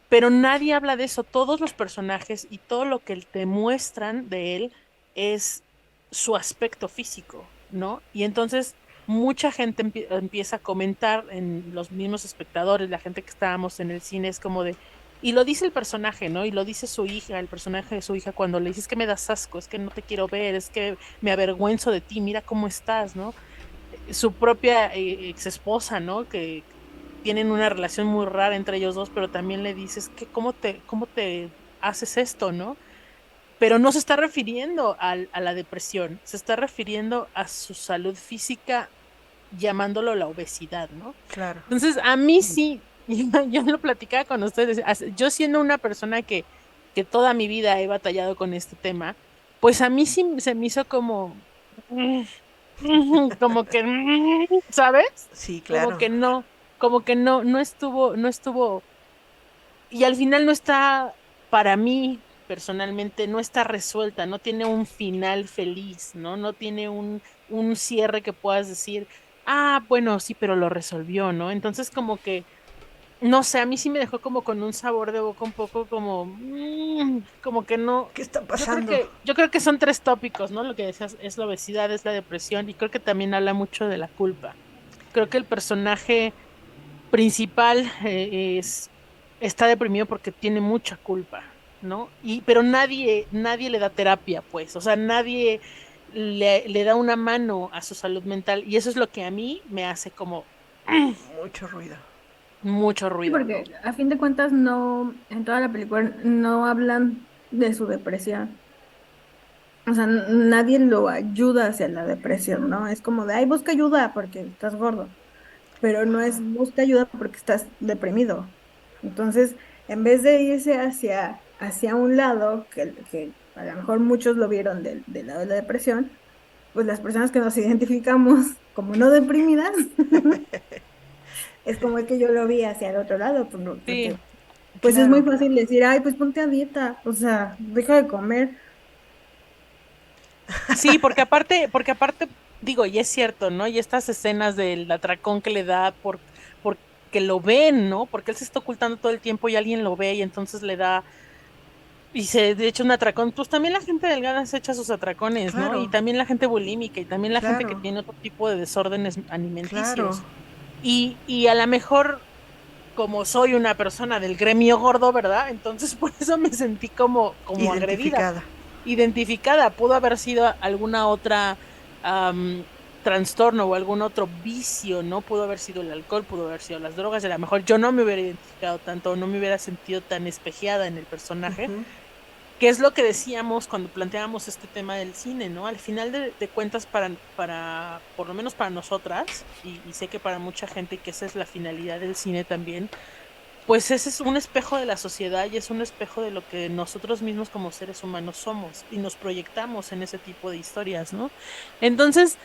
Pero nadie habla de eso. Todos los personajes y todo lo que te muestran de él es su aspecto físico, ¿no? Y entonces mucha gente empieza a comentar en los mismos espectadores, la gente que estábamos en el cine, es como de, y lo dice el personaje, ¿no? Y lo dice su hija, el personaje de su hija, cuando le dice, es que me das asco, es que no te quiero ver, es que me avergüenzo de ti, mira cómo estás, ¿no? Su propia ex esposa, ¿no? Que tienen una relación muy rara entre ellos dos, pero también le dices que cómo te haces esto, ¿no? Pero no se está refiriendo a la depresión, se está refiriendo a su salud física, llamándolo la obesidad, ¿no? Claro. Entonces, a mí sí, yo lo platicaba con ustedes, yo siendo una persona que toda mi vida he batallado con este tema, pues a mí sí se me hizo como, como que, ¿sabes? Sí, Como claro. que no, no estuvo, y al final no está, para mí, personalmente, no está resuelta, no tiene un final feliz, ¿no? No tiene un cierre que puedas decir, ah, bueno, sí, pero lo resolvió, ¿no? Entonces, como que, no sé, a mí sí me dejó como con un sabor de boca un poco como, como que no. ¿Qué está Yo creo pasando? que, yo creo que son tres tópicos, ¿no? Lo que decías es la obesidad, es la depresión, y creo que también habla mucho de la culpa. Creo que el personaje principal está deprimido porque tiene mucha culpa, ¿no? Pero nadie le da terapia, pues, o sea, nadie le da una mano a su salud mental, y eso es lo que a mí me hace como Mucho ruido. mucho Sí, ruido, ¿no? porque a fin de cuentas no, en toda la película no hablan de su depresión. O sea, nadie lo ayuda hacia la depresión, ¿no? Es como de, ay, busca ayuda porque estás gordo, pero no es busca ayuda porque estás deprimido. Entonces, en vez de irse hacia un lado, que a lo mejor muchos lo vieron del lado de la depresión, pues las personas que nos identificamos como no deprimidas, es como es que yo lo vi hacia el otro lado, Sí, porque pues es muy Claro. fácil decir, ay, pues ponte a dieta, o sea, deja de comer. sí, porque aparte, digo, y es cierto, ¿no? Y estas escenas del atracón que le da porque lo ven, ¿no? Porque él se está ocultando todo el tiempo y alguien lo ve y entonces le da. Y se de hecho un atracón, pues también la gente delgada se echa sus atracones, ¿no? Y Claro. también la gente bulímica y también la gente que Claro. tiene otro tipo de desórdenes Claro. alimenticios. Y a lo mejor, como soy una persona del gremio gordo, ¿verdad? Entonces por eso me sentí como agredida, Identificada. identificada. Pudo haber sido alguna otra am, trastorno o algún otro vicio, ¿no? Pudo haber sido el alcohol, pudo haber sido las drogas. Y a lo mejor yo no me hubiera identificado tanto, no me hubiera sentido tan espejeada en el personaje, Ujú. que es lo que decíamos cuando planteábamos este tema del cine, ¿no? Al final de cuentas, por lo menos para nosotras, y sé que para mucha gente, y que esa es la finalidad del cine también, pues ese es un espejo de la sociedad y es un espejo de lo que nosotros mismos como seres humanos somos y nos proyectamos en ese tipo de historias, ¿no? Entonces,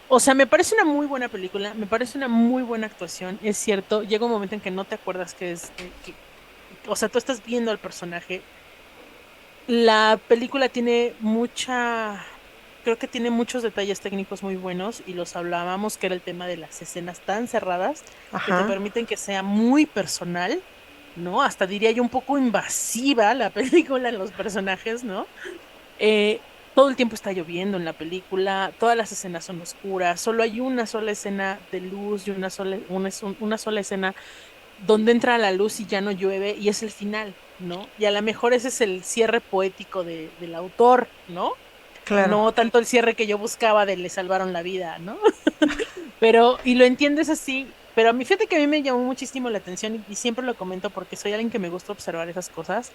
o sea, me parece una muy buena película, me parece una muy buena actuación, es cierto, llega un momento en que no te acuerdas o sea, tú estás viendo al personaje. La película tiene creo que tiene muchos detalles técnicos muy buenos y los hablábamos, que era el tema de las escenas tan cerradas que te Ajá. permiten que sea muy personal, ¿no? Hasta diría yo un poco invasiva la película en los personajes, ¿no? Todo el tiempo está lloviendo en la película, todas las escenas son oscuras, solo hay una sola escena de luz y una sola escena donde entra la luz y ya no llueve y es el final, ¿no? Y a lo mejor ese es el cierre poético del autor, ¿no? Claro. No tanto el cierre que yo buscaba de le salvaron la vida, ¿no? Pero, y lo entiendes así, pero a mí, fíjate que a mí me llamó muchísimo la atención y siempre lo comento porque soy alguien que me gusta observar esas cosas.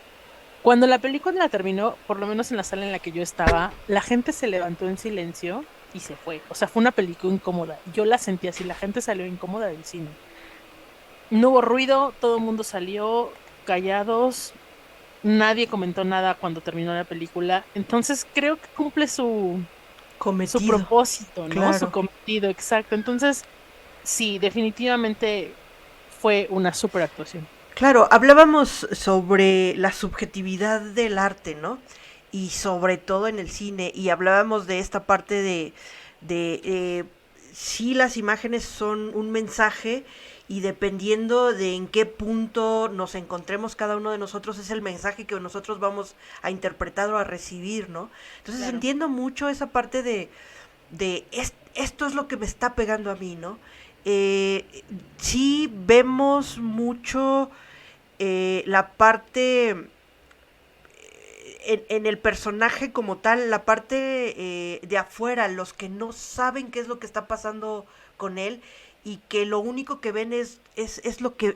Cuando la película terminó, por lo menos en la sala en la que yo estaba, la gente se levantó en silencio y se fue. O sea, fue una película incómoda. Yo la sentí así, la gente salió incómoda del cine. No hubo ruido, todo el mundo salió callados, nadie comentó nada cuando terminó la película. Entonces creo que cumple su Cometido. propósito, ¿no? Su Claro. cometido, exacto. Entonces, sí, definitivamente fue una super actuación. Claro, hablábamos sobre la subjetividad del arte, ¿no? Y sobre todo en el cine, y hablábamos de esta parte de si las imágenes son un mensaje y dependiendo de en qué punto nos encontremos cada uno de nosotros es el mensaje que nosotros vamos a interpretar o a recibir, ¿no? Entonces Claro. entiendo mucho esa parte esto es lo que me está pegando a mí, ¿no? Sí vemos mucho la parte en el personaje como tal, la parte de afuera, los que no saben qué es lo que está pasando con él y que lo único que ven es lo que,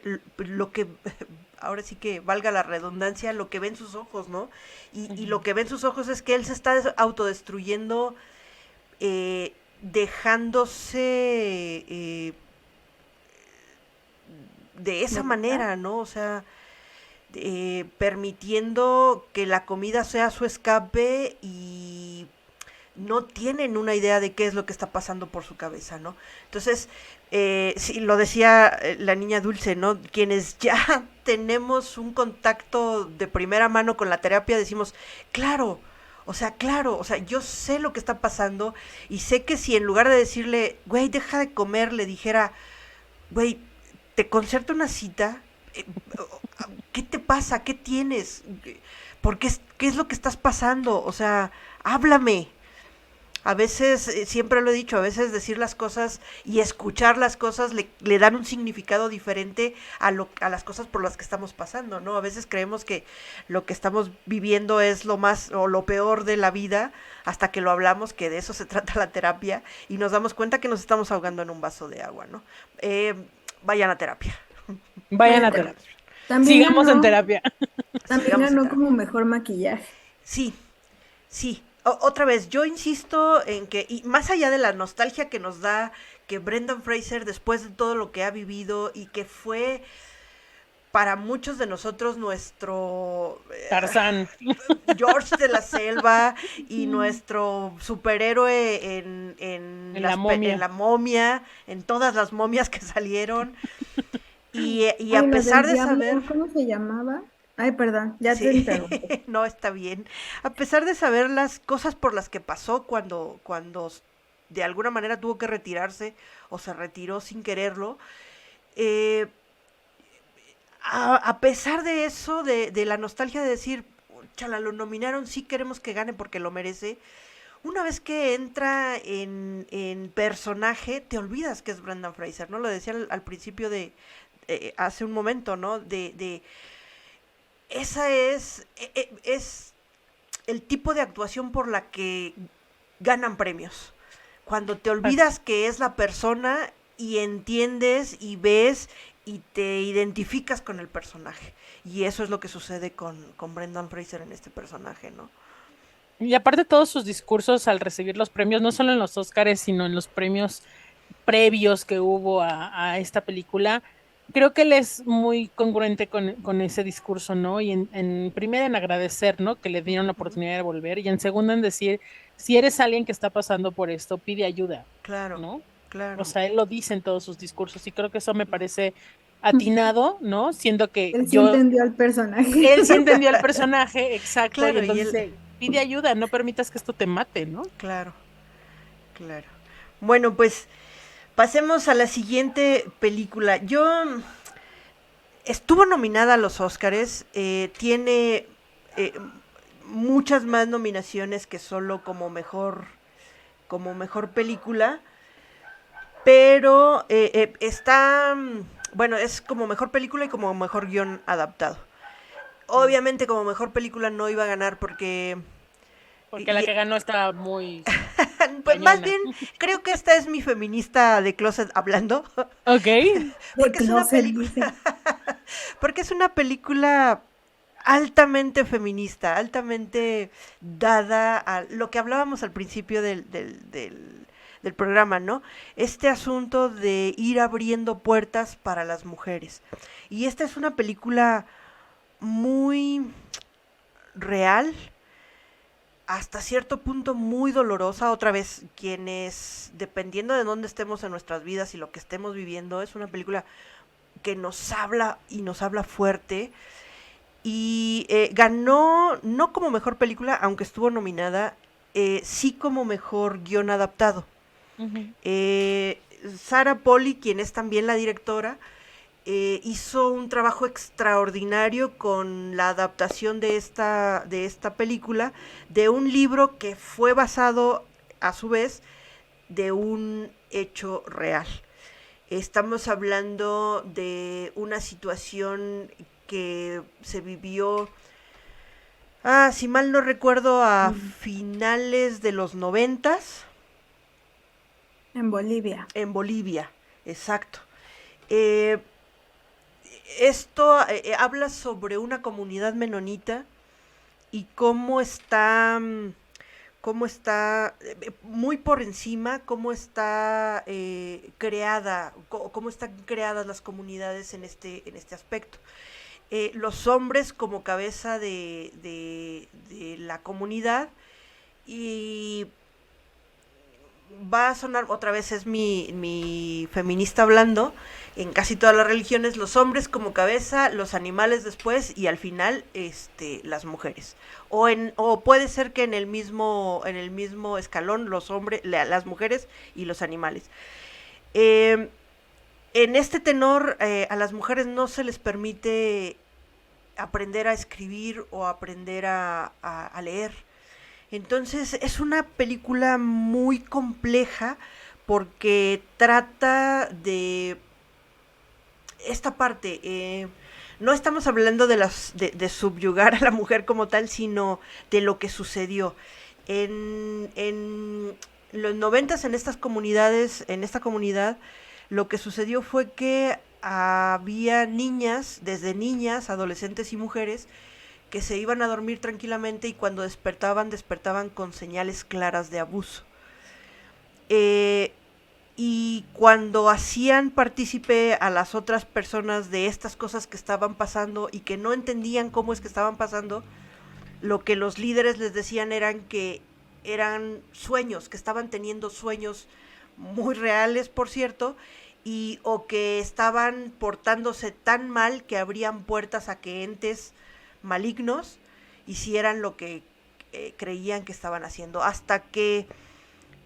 ahora sí que valga la redundancia, lo que ven sus ojos, ¿no? Y lo que ven sus ojos es que él se está autodestruyendo, dejándose de esa ¿Dominar? manera, ¿no? O sea, permitiendo que la comida sea su escape y no tienen una idea de qué es lo que está pasando por su cabeza, ¿no? Entonces, sí, lo decía la niña Dulce, ¿no? Quienes ya tenemos un contacto de primera mano con la terapia, decimos, claro, o sea, yo sé lo que está pasando y sé que si en lugar de decirle, güey, deja de comer, le dijera, güey, te concerto una cita, eh, ¿qué te pasa? ¿Qué tienes? ¿Por qué, qué es lo que estás pasando? O sea, háblame. A veces, siempre lo he dicho, a veces decir las cosas y escuchar las cosas le dan un significado diferente a las cosas por las que estamos pasando, ¿no? A veces creemos que lo que estamos viviendo es lo más o lo peor de la vida hasta que lo hablamos, que de eso se trata la terapia y nos damos cuenta que nos estamos ahogando en un vaso de agua, ¿no? Eh, Vayan a terapia. Vayan Vaya a terapia. terapia. También Sigamos en ganó, terapia. también Sigamos en ganó terapia. como mejor maquillaje. Sí, sí, otra vez, yo insisto en que, y más allá de la nostalgia que nos da que Brendan Fraser, después de todo lo que ha vivido y que fue para muchos de nosotros nuestro Tarzán. George de la Selva y nuestro superhéroe En la momia. en la momia, en todas las momias que salieron, y Ay, a la pesar del de saber. diablo, ¿cómo se llamaba? Ay, perdón, ya te Sí, interrumpí. no está bien. A pesar de saber las cosas por las que pasó cuando de alguna manera tuvo que retirarse o se retiró sin quererlo, eh, a pesar de eso, de la nostalgia de decir, chala, lo nominaron, sí queremos que gane porque lo merece, una vez que entra en personaje, te olvidas que es Brendan Fraser, ¿no? Lo decía al principio hace un momento, ¿no? Esa es el tipo de actuación por la que ganan premios. Cuando te olvidas que es la persona y entiendes y ves y te identificas con el personaje. Y eso es lo que sucede con Brendan Fraser en este personaje, ¿no? Y aparte todos sus discursos al recibir los premios, no solo en los Óscares, sino en los premios previos que hubo a esta película, creo que él es muy congruente con ese discurso, ¿no? Y en primera en agradecer, ¿no? Que le dieron la Ujú. oportunidad de volver, y en segunda en decir, si eres alguien que está pasando por esto, pide ayuda, Claro, ¿no? O claro. sea, él lo dice en todos sus discursos y creo que eso me parece atinado, ¿no? Siendo que Él sí yo, entendió al personaje. él sí entendió al personaje, exacto, y Claro, y entonces él, pide ayuda, no permitas que esto te mate, ¿no? claro, claro. Bueno, pues pasemos a la siguiente película. Yo estuvo nominada a los Óscares, tiene eh, muchas más nominaciones que solo como mejor película, pero está, bueno, es como mejor película y como mejor guión adaptado. Mm. Obviamente como mejor película no iba a ganar porque Porque la y, que ganó está muy pues más cañona. bien creo que esta es mi feminista de closet hablando Ok. De porque es una closet, película dice. porque es una película altamente feminista, altamente dada a lo que hablábamos al principio del programa, ¿no? Este asunto de ir abriendo puertas para las mujeres. Y esta es una película muy real, hasta cierto punto muy dolorosa. Otra vez, quienes, dependiendo de dónde estemos en nuestras vidas y lo que estemos viviendo, es una película que nos habla y nos habla fuerte. Y ganó, no como mejor película, aunque estuvo nominada, sí como mejor guión adaptado. Ujú. Sarah Polley, quien es también la directora, hizo un trabajo extraordinario con la adaptación de esta película, de un libro que fue basado, a su vez, de un hecho real. Estamos hablando de una situación que se vivió, si mal no recuerdo, a finales de los 90s. En Bolivia. En Bolivia, exacto. Eh, Esto habla sobre una comunidad menonita y cómo está muy por encima, cómo está cómo están creadas las comunidades en este aspecto. Los hombres como cabeza de la comunidad, y va a sonar otra vez, es mi feminista hablando, en casi todas las religiones los hombres como cabeza, los animales después y al final las mujeres, o puede ser que en el mismo escalón los hombres, las mujeres y los animales. En este tenor, a las mujeres no se les permite aprender a escribir o aprender a leer. Entonces es una película muy compleja porque trata de esta parte. No estamos hablando de subyugar a la mujer como tal, sino de lo que sucedió. En los 90s, en esta comunidad, lo que sucedió fue que había niñas, desde niñas, adolescentes y mujeres, que se iban a dormir tranquilamente y cuando despertaban con señales claras de abuso. Y cuando hacían partícipe a las otras personas de estas cosas que estaban pasando y que no entendían cómo es que estaban pasando, lo que los líderes les decían eran sueños, que estaban teniendo sueños muy reales, por cierto, o que estaban portándose tan mal que abrían puertas a que entes malignos hicieran lo que creían que estaban haciendo, hasta que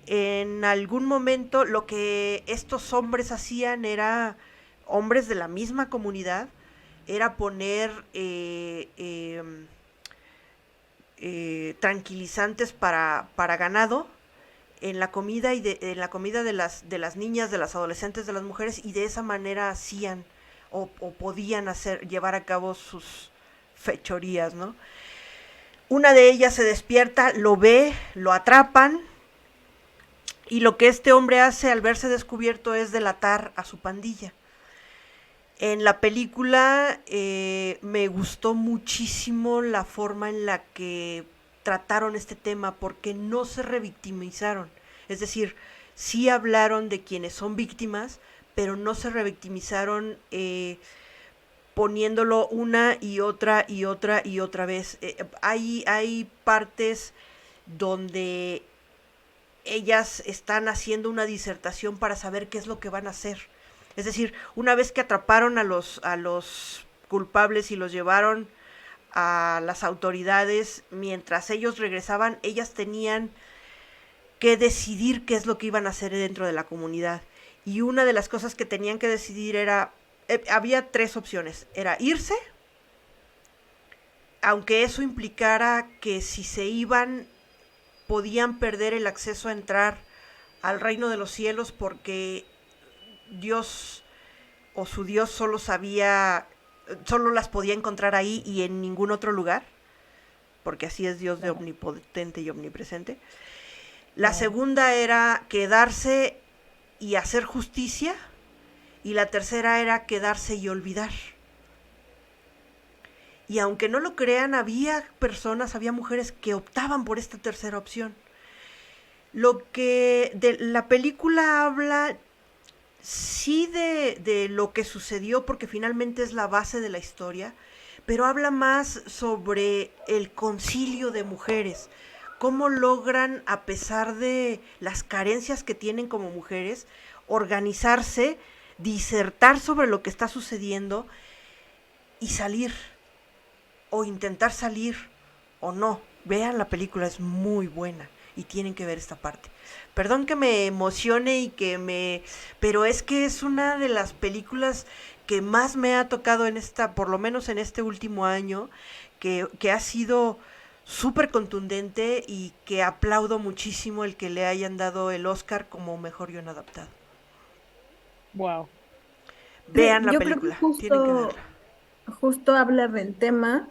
en algún momento lo que estos hombres hacían era, hombres de la misma comunidad, era poner tranquilizantes para ganado en la comida en la comida de las niñas, de las adolescentes, de las mujeres, y de esa manera hacían o podían llevar a cabo sus fechorías, ¿no? Una de ellas se despierta, lo ve, lo atrapan, y lo que este hombre hace al verse descubierto es delatar a su pandilla. En la película me gustó muchísimo la forma en la que trataron este tema, porque no se revictimizaron. Es decir, sí hablaron de quienes son víctimas, pero no se revictimizaron poniéndolo una y otra y otra y otra vez. Hay partes donde ellas están haciendo una disertación para saber qué es lo que van a hacer. Es decir, una vez que atraparon a los culpables y los llevaron a las autoridades, mientras ellos regresaban, ellas tenían que decidir qué es lo que iban a hacer dentro de la comunidad. Y una de las cosas que tenían que decidir era, había 3 opciones, era irse, aunque eso implicara que si se iban podían perder el acceso a entrar al reino de los cielos, porque Dios o su Dios solo las podía encontrar ahí y en ningún otro lugar, porque así es Dios de omnipotente y omnipresente. La segunda era quedarse y hacer justicia, y la tercera era quedarse y olvidar. Y aunque no lo crean, había mujeres que optaban por esta tercera opción. Lo que de la película habla, sí, de lo que sucedió, porque finalmente es la base de la historia, pero habla más sobre el concilio de mujeres, cómo logran, a pesar de las carencias que tienen como mujeres, organizarse, disertar sobre lo que está sucediendo y salir, o intentar salir, o no. Vean la película, es muy buena y tienen que ver esta parte. Perdón que me emocione pero es que es una de las películas que más me ha tocado por lo menos en este último año, que ha sido súper contundente y que aplaudo muchísimo el que le hayan dado el Oscar como mejor guión adaptado. Wow. Vean la Yo película, creo que tienen que verla. justo habla del tema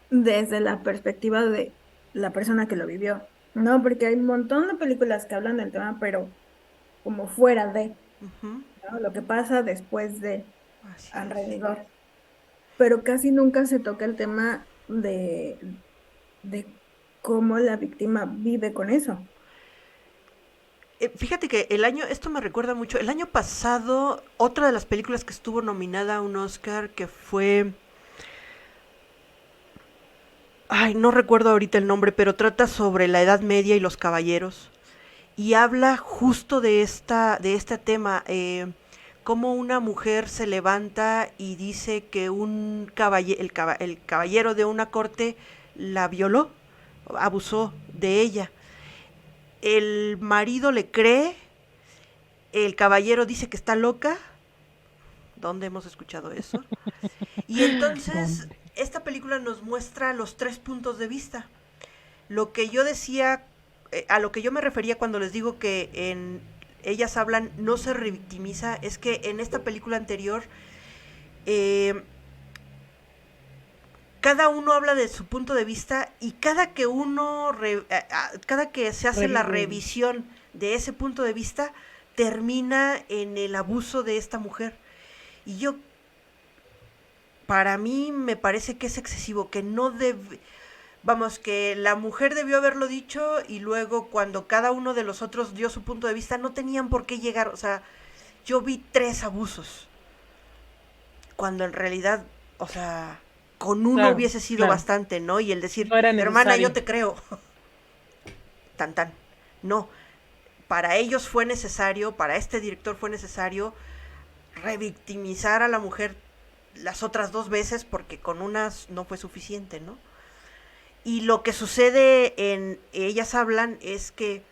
desde la perspectiva de la persona que lo vivió, ¿no? Porque hay un montón de películas que hablan del tema, pero como fuera de, Ujú, ¿no? Lo que pasa después de, así es. alrededor. Pero casi nunca se toca el tema de cómo la víctima vive con eso. Fíjate que esto me recuerda mucho, el año pasado, otra de las películas que estuvo nominada a un Oscar, que fue, ay, no recuerdo ahorita el nombre, pero trata sobre la Edad Media y los caballeros, y habla justo de este tema, cómo una mujer se levanta y dice que el caballero de una corte la violó, abusó de ella. El marido le cree, el caballero dice que está loca. ¿Dónde hemos escuchado eso? Y entonces esta película nos muestra los 3 puntos de vista. Lo que yo decía, a lo que yo me refería cuando les digo que en Ellas hablan no se revictimiza, es que en esta película anterior cada uno habla de su punto de vista y cada que se hace la revisión de ese punto de vista termina en el abuso de esta mujer. Y para mí me parece que es excesivo, que no debe, vamos, que la mujer debió haberlo dicho y luego cuando cada uno de los otros dio su punto de vista no tenían por qué llegar, o sea, yo vi 3 abusos, cuando en realidad, o sea, con uno hubiese sido bastante, ¿no? Y el decir, no hermana, yo te creo, tan, no, para ellos fue necesario, para este director fue necesario revictimizar a la mujer las otras 2 veces porque con unas no fue suficiente, ¿no? Y lo que sucede en Ellas hablan es que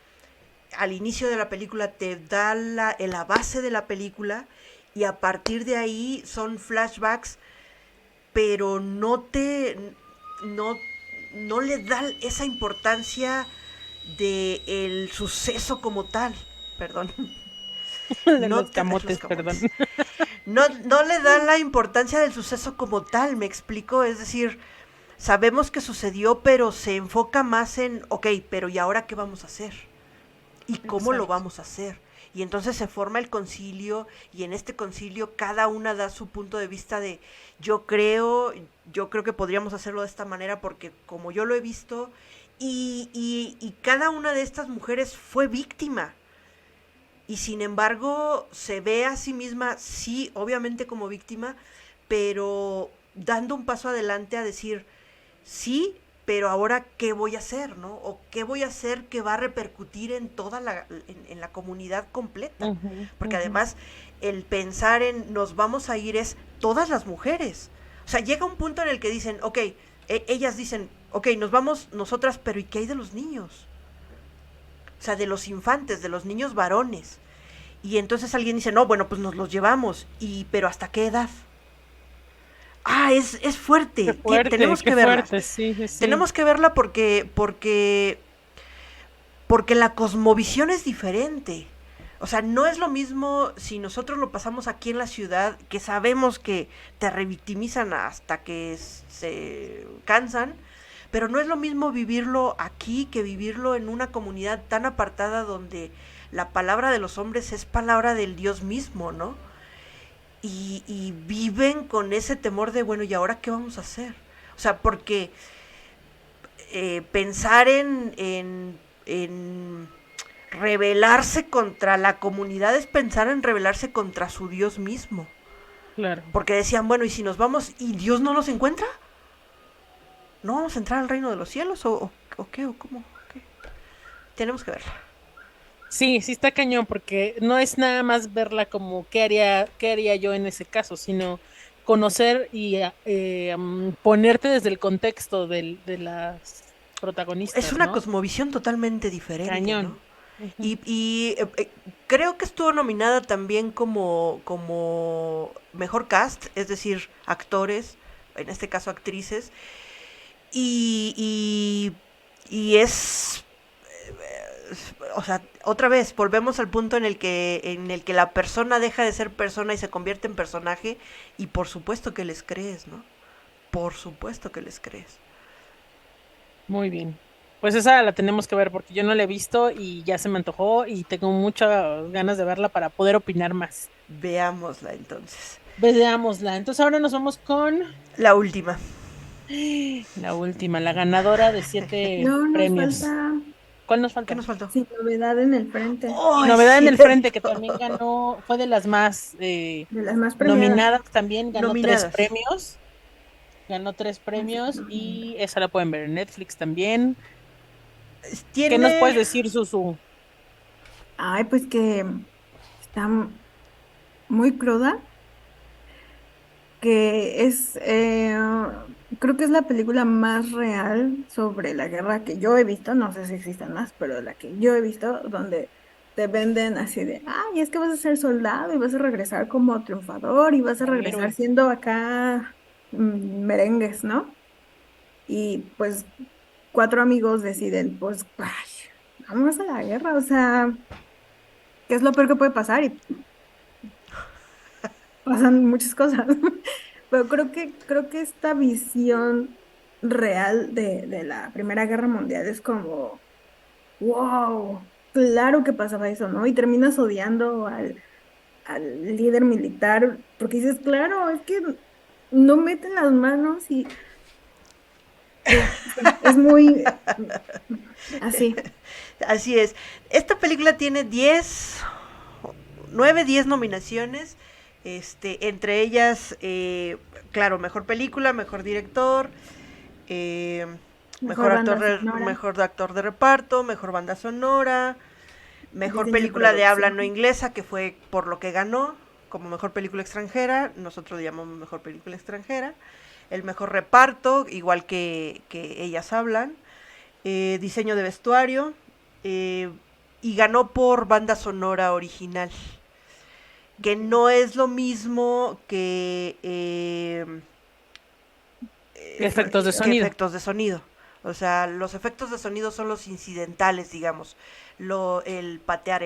al inicio de la película te da la base de la película y a partir de ahí son flashbacks, pero no le da esa importancia del suceso como tal, perdón. De los camotes, perdón. No le da la importancia del suceso como tal, me explico, es decir, sabemos que sucedió, pero se enfoca más en, ok, pero ¿y ahora qué vamos a hacer? ¿Y cómo lo vamos a hacer? Y entonces se forma el concilio, y en este concilio cada una da su punto de vista de, yo creo que podríamos hacerlo de esta manera porque como yo lo he visto, y cada una de estas mujeres fue víctima. Y sin embargo se ve a sí misma, sí, obviamente como víctima, pero dando un paso adelante a decir, sí, pero ahora ¿qué voy a hacer, no? O ¿qué voy a hacer que va a repercutir en toda en la comunidad completa? Porque además el pensar en nos vamos a ir es todas las mujeres. O sea, llega un punto en el que dicen, ok, ellas dicen, ok, nos vamos nosotras, pero ¿y qué hay de los niños? O sea, de los infantes, de los niños varones. Y entonces alguien dice, no, bueno, pues nos los llevamos. Pero ¿hasta qué edad? Es fuerte. Tenemos que verla. Fuerte, sí. Tenemos que verla porque la cosmovisión es diferente. O sea, no es lo mismo si nosotros lo pasamos aquí en la ciudad, que sabemos que te revictimizan hasta que se cansan, pero no es lo mismo vivirlo aquí que vivirlo en una comunidad tan apartada donde la palabra de los hombres es palabra del Dios mismo, ¿no? Y viven con ese temor de, bueno, ¿y ahora qué vamos a hacer? O sea, porque pensar en rebelarse contra la comunidad es pensar en rebelarse contra su Dios mismo. Claro. Porque decían, bueno, ¿y si nos vamos y Dios no nos encuentra? ¿No vamos a entrar al reino de los cielos? ¿O qué? ¿O cómo? ¿Qué? Tenemos que verla. Sí, sí está cañón, porque no es nada más verla como qué haría yo en ese caso, sino conocer y ponerte desde el contexto de las Es protagonistas, una ¿no? cosmovisión totalmente diferente, ¿no? Cañón. Ujú. Y creo que estuvo nominada también como mejor cast, es decir, actores, en este caso actrices, y, y, y es, o sea, otra vez, volvemos al punto en el que la persona deja de ser persona y se convierte en personaje, y por supuesto que les crees, ¿no? Por supuesto que les crees. Muy bien. Pues esa la tenemos que ver porque yo no la he visto y ya se me antojó y tengo muchas ganas de verla para poder opinar más. Veámosla entonces. Veámosla. Entonces ahora nos vamos con La última. la última, la ganadora de 7 No, nos premios. falta ¿Cuál nos ¿Qué falta? nos faltó? Sin Novedad en el Frente, ¡Oh, es Novedad en el Frente, que cierto! también ganó, fue de las más de las más premiadas. nominadas también, ganó tres Nominadas. premios. Ganó tres premios y esa la pueden ver en Netflix también. ¿Qué nos puedes Tiene. decir, Susu? Ay, pues que está muy cruda, que creo que es la película más real sobre la guerra que yo he visto, no sé si existen más, pero la que yo he visto, donde te venden así de, ay, es que vas a ser soldado y vas a regresar como triunfador y vas a Como regresar héroe. siendo acá merengues, ¿no? Y pues 4 amigos deciden, pues, ay, vamos a la guerra, o sea, ¿qué es lo peor que puede pasar? Y pasan muchas cosas. Pero creo que esta visión real de la Primera Guerra Mundial es como, wow, claro que pasaba eso, ¿no? Y terminas odiando al líder militar, porque dices, claro, es que no meten las manos y sí, es muy así. Así es. Esta película tiene 9, 10 nominaciones. Entre ellas, claro, mejor película, mejor director, eh, Mejor banda sonora, mejor actor de reparto, mejor banda sonora, mejor diseño de película de habla producción. no inglesa, que fue por lo que ganó, como mejor película extranjera, nosotros le llamamos mejor película extranjera, el mejor reparto, igual que ellas hablan, diseño de vestuario, eh, y ganó por banda sonora original, que no es lo mismo Efectos de que sonido. efectos de sonido. O sea, los efectos de sonido son los incidentales, digamos. El patear,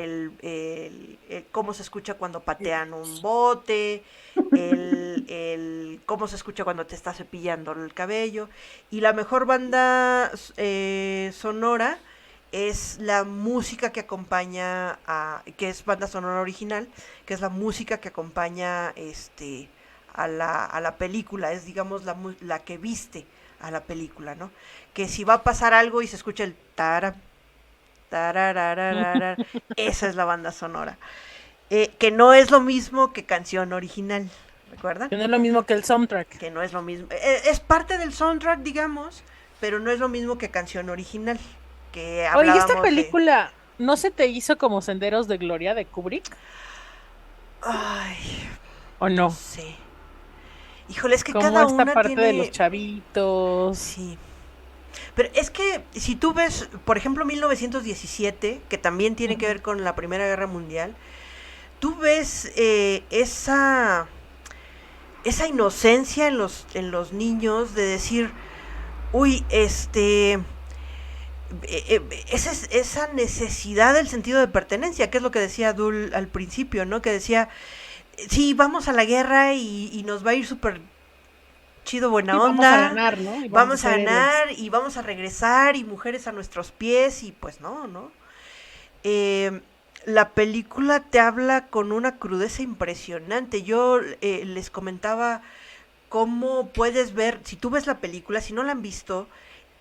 cómo se escucha cuando patean un bote, cómo se escucha cuando te está cepillando el cabello. Y la mejor banda sonora es la música que acompaña que es banda sonora original, que es la música que acompaña a la película, es digamos la que viste a la película, ¿no? Que si va a pasar algo y se escucha el tara, tarararararar, esa es la banda sonora. Que no es lo mismo que canción original, ¿recuerdan? Que no es lo mismo que el soundtrack. Que no es lo mismo. Es parte del soundtrack, digamos, pero no es lo mismo que canción original. Que Oye, ¿y esta hablábamos de. película no se te hizo como Senderos de Gloria de Kubrick? Ay, ¿O no no? sé. Híjole, es que Como cada esta una parte de los tiene. chavitos. Sí. Pero es que si tú ves, por ejemplo, 1917, que también tiene que Ujú. ver con la Primera Guerra Mundial, tú ves esa inocencia en los niños de decir, uy, esa necesidad del sentido de pertenencia, que es lo que decía Dul al principio, ¿no? Que decía, sí, vamos a la guerra y nos va a ir súper chido, Sí, buena vamos a onda, ganar, ¿no? Y vamos a vamos a ser héroes. ganar y vamos a regresar y mujeres a nuestros pies y pues no, ¿no? Eh, la película te habla con una crudeza impresionante. Yo les comentaba cómo puedes ver, si tú ves la película, si no la han visto,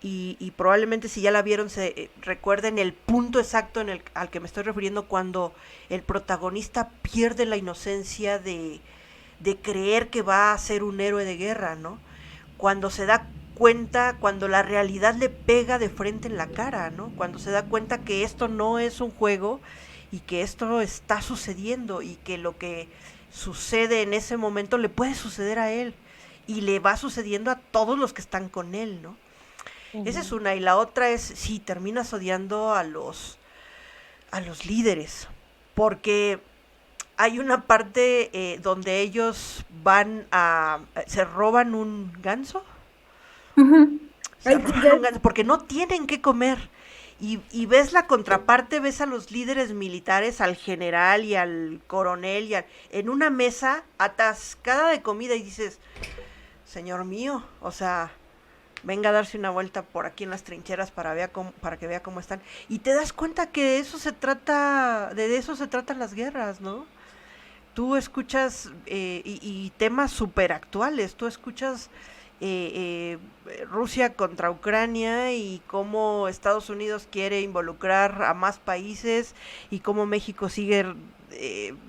y probablemente si ya la vieron se recuerden el punto exacto al que me estoy refiriendo cuando el protagonista pierde la inocencia de creer que va a ser un héroe de guerra, ¿no? Cuando se da cuenta, cuando la realidad le pega de frente en la cara, ¿no? Cuando se da cuenta que esto no es un juego y que esto está sucediendo y que lo que sucede en ese momento le puede suceder a él y le va sucediendo a todos los que están con él, ¿no? Esa es una. Y la otra es, sí, terminas odiando a los líderes, porque hay una parte donde ellos se roban un ganso, porque no tienen que comer. Y ves la contraparte, ves a los líderes militares, al general y al coronel, en una mesa atascada de comida, y dices, señor mío, o sea, venga a darse una vuelta por aquí en las trincheras para que vea cómo están. Y te das cuenta que de eso se tratan las guerras, ¿no? Tú escuchas, y temas súper actuales, tú escuchas Rusia contra Ucrania y cómo Estados Unidos quiere involucrar a más países y cómo México sigue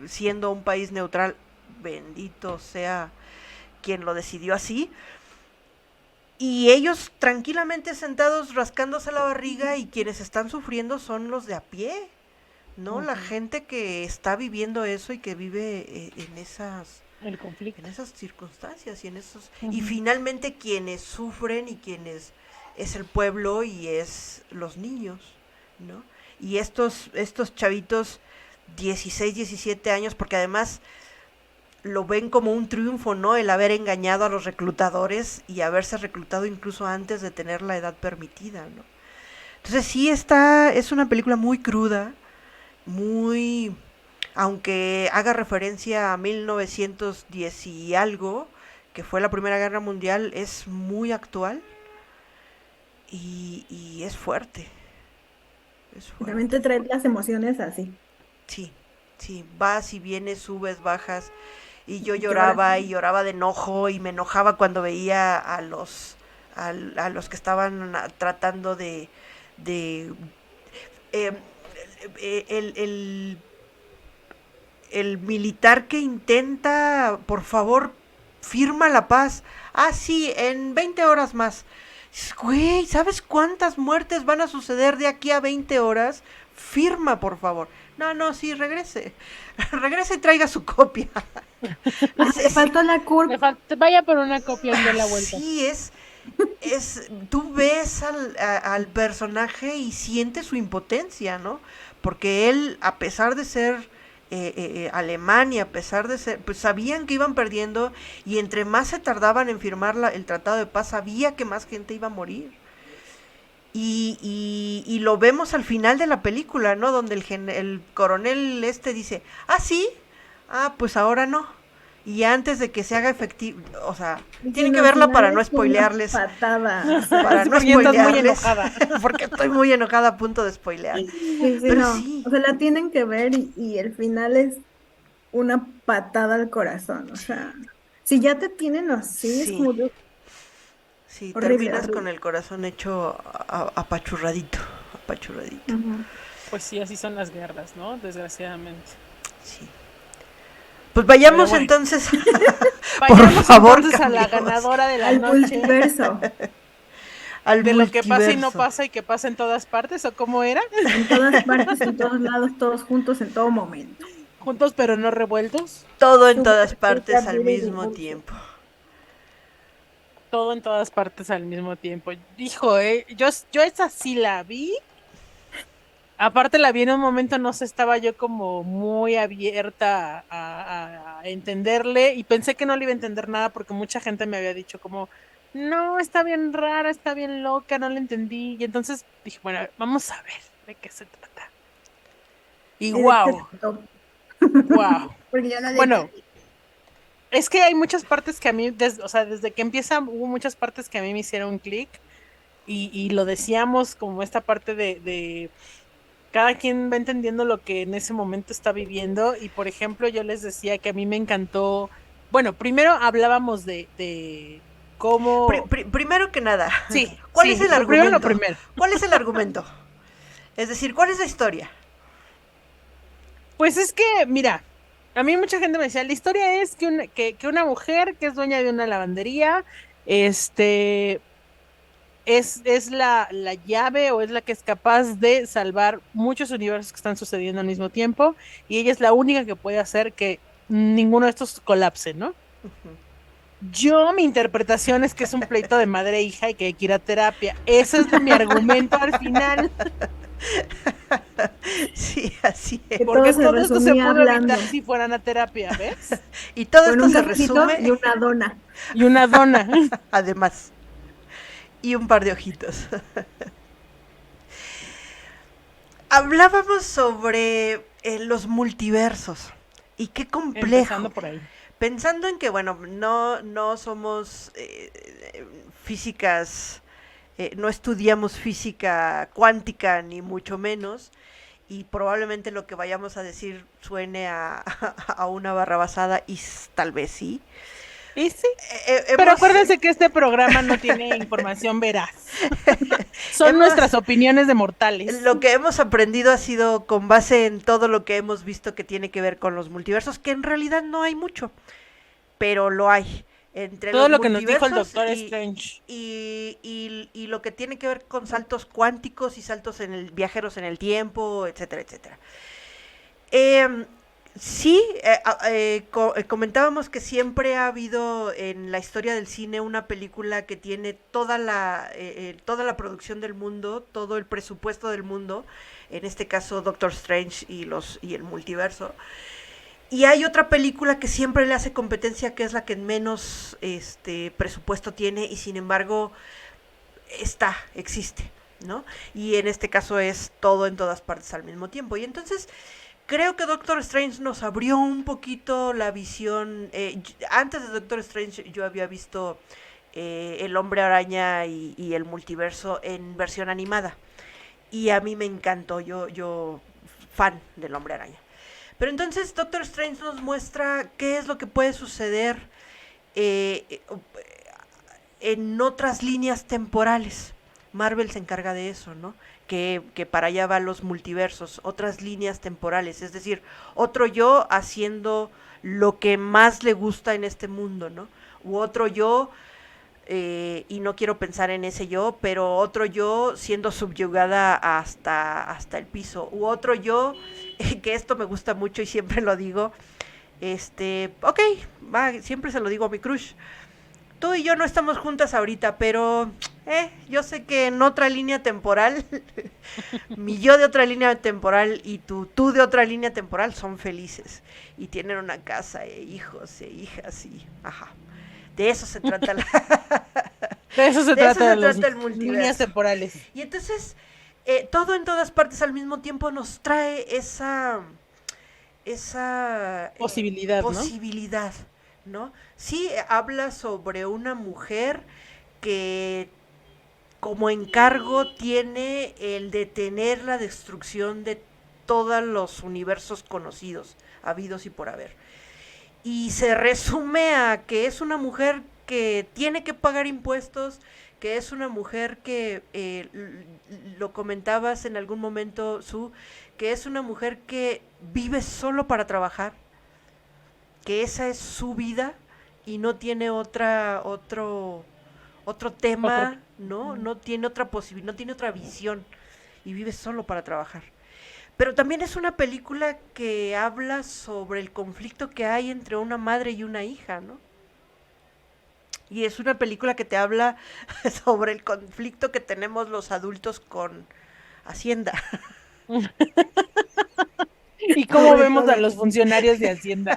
siendo un país neutral, bendito sea quien lo decidió así, y ellos tranquilamente sentados rascándose la barriga, y quienes están sufriendo son los de a pie, ¿no? La gente que está viviendo eso y que vive en esas circunstancias y en esos y finalmente quienes sufren y quienes es el pueblo y es los niños, ¿no? Y estos chavitos 16, 17 años, porque además lo ven como un triunfo, ¿no? El haber engañado a los reclutadores y haberse reclutado incluso antes de tener la edad permitida, ¿no? Entonces sí es una película muy cruda, muy, aunque haga referencia a 1910 y algo, que fue la Primera Guerra Mundial, es muy actual y es fuerte. También te trae las emociones así. Sí, vas y vienes, subes, bajas, y yo lloraba de enojo, y me enojaba cuando veía a los que estaban tratando de el militar que intenta, por favor, firma la paz. Ah, sí, en 20 horas más. Güey, ¿sabes cuántas muertes van a suceder de aquí a 20 horas? Firma, por favor. No, sí, regrese. Regrese y traiga su copia. Le faltó la curva. Vaya por una copia y dé la vuelta. Sí, tú ves al personaje y sientes su impotencia, ¿no? Porque él, a pesar de ser Alemania, a pesar de ser, pues sabían que iban perdiendo, y entre más se tardaban en firmar el tratado de paz, sabía que más gente iba a morir. Y lo vemos al final de la película, ¿no? Donde el coronel dice, sí, pues ahora no. Y antes de que se haga efectivo, o sea, tienen que verla para no spoilearles. Patada. Para no spoilearles. Porque estoy muy enojada, a punto de spoilear. Sí, pero no. Sí. O sea, la tienen que ver, y el final es una patada al corazón. O sea, si ya te tienen así, es como de... Sí, terminas con el corazón hecho apachurradito. Uh-huh. Pues sí, así son las guerras, ¿no? Desgraciadamente. Sí. Pues vayamos entonces. Por favor, entonces a la ganadora de la noche. Multiverso. De lo que pasa y no pasa y que pasa en todas partes, ¿o cómo era? En todas partes, en todos lados, todos juntos, en todo momento. ¿Juntos pero no revueltos? Todo en todas partes al mismo tiempo. Todo en todas partes al mismo tiempo. Hijo, yo esa sí la vi. Aparte la vi en un momento, no sé, estaba yo como muy abierta a entenderle, y pensé que no le iba a entender nada porque mucha gente me había dicho como, no, está bien rara, está bien loca, no la entendí. Y entonces dije, bueno, vamos a ver de qué se trata. Y wow. Porque yo no bueno, es que hay muchas partes que a mí, desde que empieza, hubo muchas partes que a mí me hicieron clic, y lo decíamos como esta parte de cada quien va entendiendo lo que en ese momento está viviendo. Y por ejemplo, yo les decía que a mí me encantó. Bueno, primero hablábamos de cómo... Primero que nada, sí, ¿cuál es el argumento? Primero. ¿Cuál es el argumento? Es decir, ¿cuál es la historia? Pues es que, mira, a mí mucha gente me decía, la historia es que una mujer que es dueña de una lavandería, es la llave o es la que es capaz de salvar muchos universos que están sucediendo al mismo tiempo y ella es la única que puede hacer que ninguno de estos colapse, ¿no? Mi interpretación es que es un pleito de madre e hija y que hay que ir a terapia. Ese es mi argumento al final. Sí, así es. Que Porque todo se todo esto se resumía pudo hablando evitar si fueran a terapia, ¿ves? Y todo con esto un se cafecito resume, y una dona. Y una dona. además, y un par de ojitos. Hablábamos sobre los multiversos y qué complejo. Empezando por ahí. Pensando en que, bueno, no somos físicas, no estudiamos física cuántica, ni mucho menos, y probablemente lo que vayamos a decir suene a una barrabasada, y tal vez sí. Y sí, pero Hemos, acuérdense que este programa no tiene información veraz. Son hemos- nuestras opiniones de mortales. lo que hemos aprendido ha sido con base en todo lo que hemos visto que tiene que ver con los multiversos, que en realidad no hay mucho, pero lo hay. Entre Todo los lo que nos dijo el multiversos Doctor Strange. y lo que tiene que ver con saltos cuánticos y saltos viajeros en el tiempo, etcétera, etcétera. Sí, comentábamos que siempre ha habido en la historia del cine una película que tiene toda la producción del mundo, todo el presupuesto del mundo, en este caso Doctor Strange y el multiverso. Y hay otra película que siempre le hace competencia, que es la que menos presupuesto tiene y sin embargo existe, ¿no? Y en este caso es todo en todas partes al mismo tiempo. Y entonces creo que Doctor Strange nos abrió un poquito la visión. Antes de Doctor Strange yo había visto El Hombre Araña y el multiverso en versión animada. Y a mí me encantó, yo fan del Hombre Araña. Pero entonces Doctor Strange nos muestra qué es lo que puede suceder en otras líneas temporales. Marvel se encarga de eso, ¿no? Que para allá van los multiversos, otras líneas temporales, es decir, otro yo haciendo lo que más le gusta en este mundo, ¿no? U otro yo, y no quiero pensar en ese yo, pero otro yo siendo subyugada hasta el piso, u otro yo, que esto me gusta mucho y siempre lo digo, ok, siempre se lo digo a mi crush. Tú y yo no estamos juntas ahorita, pero yo sé que en otra línea temporal, mi yo de otra línea temporal y tú de otra línea temporal son felices. Y tienen una casa, hijos e hijas y ajá. De eso se trata De eso se trata el multiverso. Líneas temporales. Y entonces, todo en todas partes al mismo tiempo nos trae esa posibilidad, ¿no? Sí, habla sobre una mujer que como encargo tiene el detener la destrucción de todos los universos conocidos, habidos y por haber. Y se resume a que es una mujer que tiene que pagar impuestos, que es una mujer que, lo comentabas en algún momento, Su, que es una mujer que vive solo para trabajar, que esa es su vida y no tiene otro tema, ¿no? No tiene otra posibilidad, no tiene otra visión y vive solo para trabajar. Pero también es una película que habla sobre el conflicto que hay entre una madre y una hija, ¿no? Y es una película que te habla sobre el conflicto que tenemos los adultos con Hacienda. ¿Y cómo vemos a los funcionarios de Hacienda?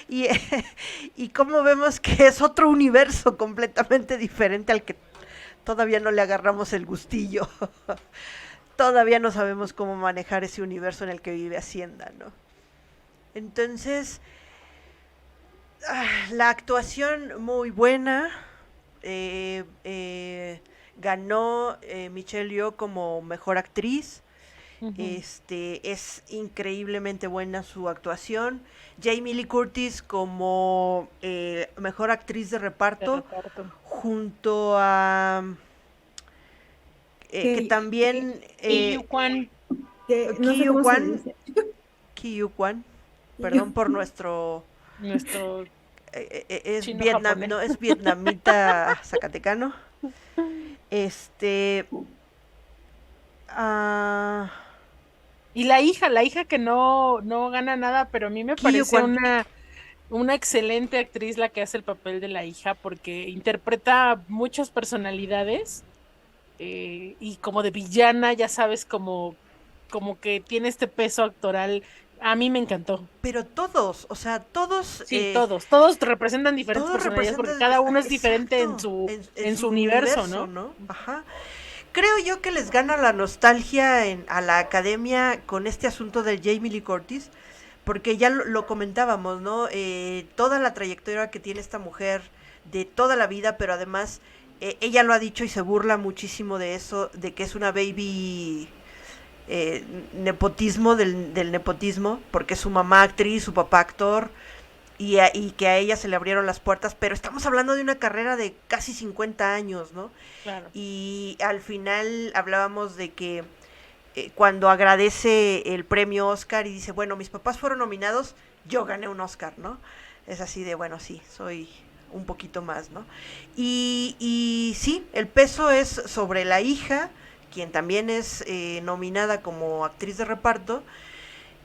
y cómo vemos que es otro universo completamente diferente al que todavía no le agarramos el gustillo. Todavía no sabemos cómo manejar ese universo en el que vive Hacienda, ¿no? Entonces, la actuación muy buena. Ganó Michelle Yeoh como mejor actriz. Uh-huh. Es increíblemente buena su actuación. Jamie Lee Curtis como mejor actriz de reparto. Junto a que también Ki Kwan. Ki Kwan, perdón por nuestro es Chino japonés. no, es vietnamita zacatecano. Este, ah, Y la hija que no gana nada, pero a mí me Kiyo parece Kwan. una excelente actriz la que hace el papel de la hija, porque interpreta muchas personalidades, y como de villana, ya sabes, como que tiene este peso actoral. A mí me encantó. Pero todos, o sea, Sí, todos representan diferentes todos personalidades porque representan, cada uno es diferente exacto, en en su su universo, universo, ¿no? ¿no? Ajá. Creo yo que les gana la nostalgia a la academia con este asunto de Jamie Lee Curtis, porque ya lo comentábamos, ¿no? Toda la trayectoria que tiene esta mujer de toda la vida, pero además ella lo ha dicho y se burla muchísimo de eso, de que es una baby nepotismo del nepotismo, porque su mamá actriz, su papá actor, y que a ella se le abrieron las puertas, pero estamos hablando de una carrera de casi 50 años, ¿no? Claro. Y al final hablábamos de que cuando agradece el premio Oscar y dice, bueno, mis papás fueron nominados, yo gané un Oscar, ¿no? Es así de, bueno, sí, soy un poquito más, ¿no? Y sí, el peso es sobre la hija, quien también es nominada como actriz de reparto,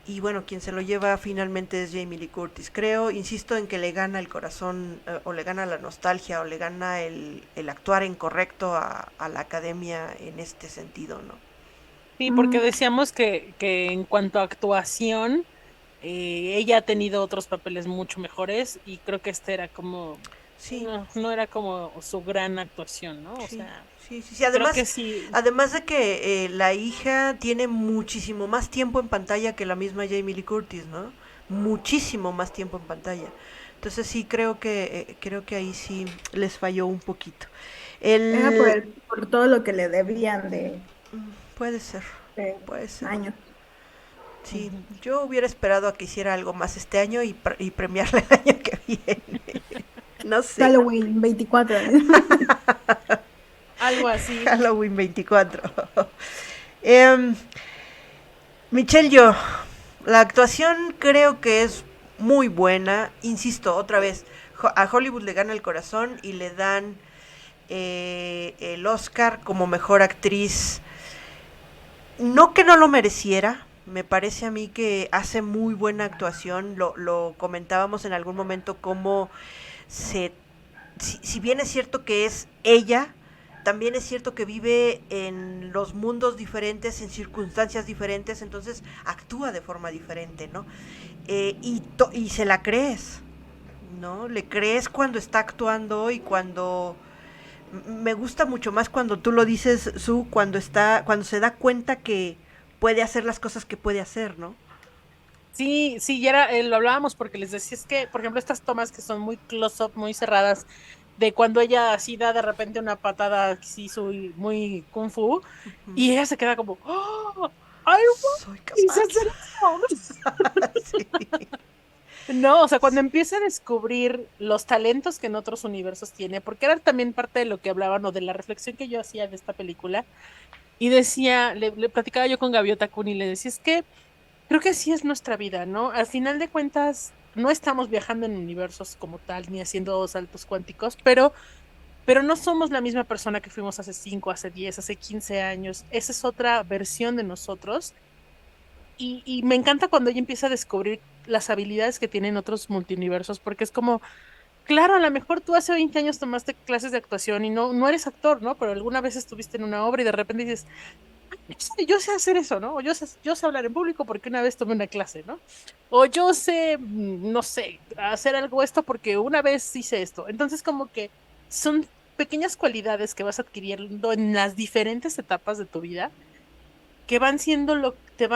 y bueno, quien se lo lleva finalmente es Jamie Lee Curtis. Creo, insisto en que le gana el corazón, o le gana la nostalgia, o le gana el actuar en correcto a la academia en este sentido, ¿no? Sí, porque Mm, decíamos que en cuanto a actuación, ella ha tenido otros papeles mucho mejores y creo que este era como, Sí, no era como su gran actuación, ¿no? O sí, sea, sí. creo que sí. Además de que la hija tiene muchísimo más tiempo en pantalla que la misma Jamie Lee Curtis, ¿no? Muchísimo más tiempo en pantalla. Entonces sí creo que ahí sí les falló un poquito. Era El por todo lo que le debían puede ser, de puede ser. años. Sí, Ujú. yo hubiera esperado a que hiciera algo más este año y premiarle el año que viene. No sé. Halloween 24. Algo así. Halloween 24. Em, Michelle Yeoh, la actuación creo que es muy buena. Insisto, otra vez, a Hollywood le gana el corazón y le dan el Oscar como mejor actriz. No que no lo mereciera, me parece a mí que hace muy buena actuación. Lo comentábamos en algún momento cómo se... Si bien es cierto que es ella, también es cierto que vive en los mundos diferentes, en circunstancias diferentes, entonces actúa de forma diferente, ¿no? Y se la crees, ¿no? Le crees cuando está actuando y cuando... Me gusta mucho más cuando tú lo dices, Su, cuando se da cuenta que puede hacer las cosas que puede hacer, ¿no? Sí, sí, ya era, lo hablábamos porque les decía, es que, por ejemplo, estas tomas que son muy close-up, muy cerradas, de cuando ella así da de repente una patada así muy kung fu, y ella se queda como, ¡oh! ¡Ay, Soy quise capaz. hacer eso! Sí. No, o sea, cuando empieza a descubrir los talentos que en otros universos tiene, porque era también parte de lo que hablaban o de la reflexión que yo hacía de esta película, y decía, le platicaba yo con Gaviota Kun y le decía, es que creo que así es nuestra vida, ¿no? Al final de cuentas, no estamos viajando en universos como tal, ni haciendo saltos cuánticos, pero no somos la misma persona que fuimos hace 5, hace 10, hace 15 años. Esa es otra versión de nosotros. Y me encanta cuando ella empieza a descubrir las habilidades que tienen otros multiversos, porque es como, claro, a lo mejor tú hace 20 años tomaste clases de actuación y no eres actor, ¿no? Pero alguna vez estuviste en una obra y de repente dices, yo sé hacer eso, ¿no? O yo sé hablar en público porque una vez tomé una clase, ¿no? O yo sé, no sé, hacer algo esto porque una vez hice esto. Entonces, como que son pequeñas cualidades que vas adquiriendo en las diferentes etapas de tu vida que van siendo te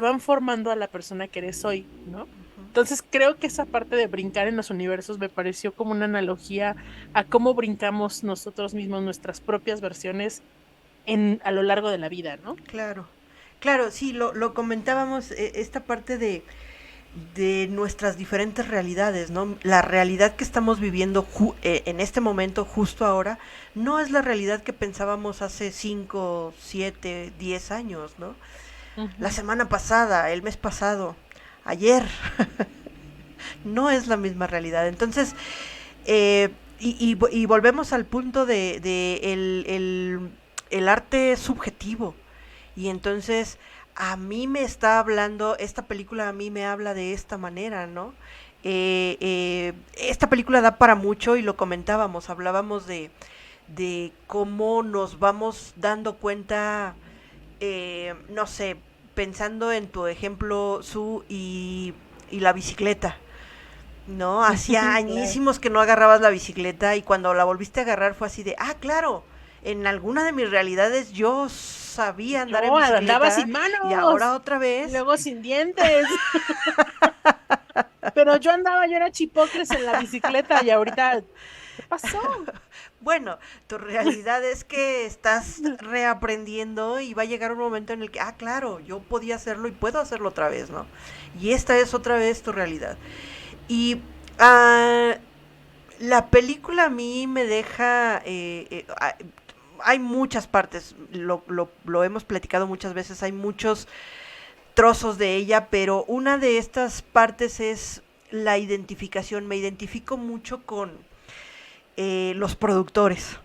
van formando a la persona que eres hoy, ¿no? Entonces creo que esa parte de brincar en los universos me pareció como una analogía a cómo brincamos nosotros mismos nuestras propias versiones a lo largo de la vida, ¿no? Claro, claro, sí, lo comentábamos, esta parte de nuestras diferentes realidades, ¿no? La realidad que estamos viviendo en este momento, justo ahora, no es la realidad que pensábamos hace 5, 7, 10 años, ¿no? La Ujú. semana pasada, el mes pasado, ayer. no es la misma realidad. Entonces, y volvemos al punto de el arte subjetivo. Y entonces a mí me está hablando, esta película a mí me habla de esta manera, ¿no? Esta película da para mucho y lo comentábamos, hablábamos de cómo nos vamos dando cuenta, no sé, pensando en tu ejemplo, Su, y la bicicleta, ¿no? Hacía añísimos que no agarrabas la bicicleta y cuando la volviste a agarrar fue así de, claro, en alguna de mis realidades yo sabía andar en bicicleta. Andaba sin manos. Y ahora otra vez. Y luego sin dientes. Pero yo era chipocles en la bicicleta y ahorita, ¿qué pasó? Bueno, tu realidad es que estás reaprendiendo y va a llegar un momento en el que, claro, yo podía hacerlo y puedo hacerlo otra vez, ¿no? Y esta es otra vez tu realidad. Y la película a mí me deja... hay muchas partes, lo hemos platicado muchas veces, hay muchos trozos de ella, pero una de estas partes es la identificación. Me identifico mucho con los productores.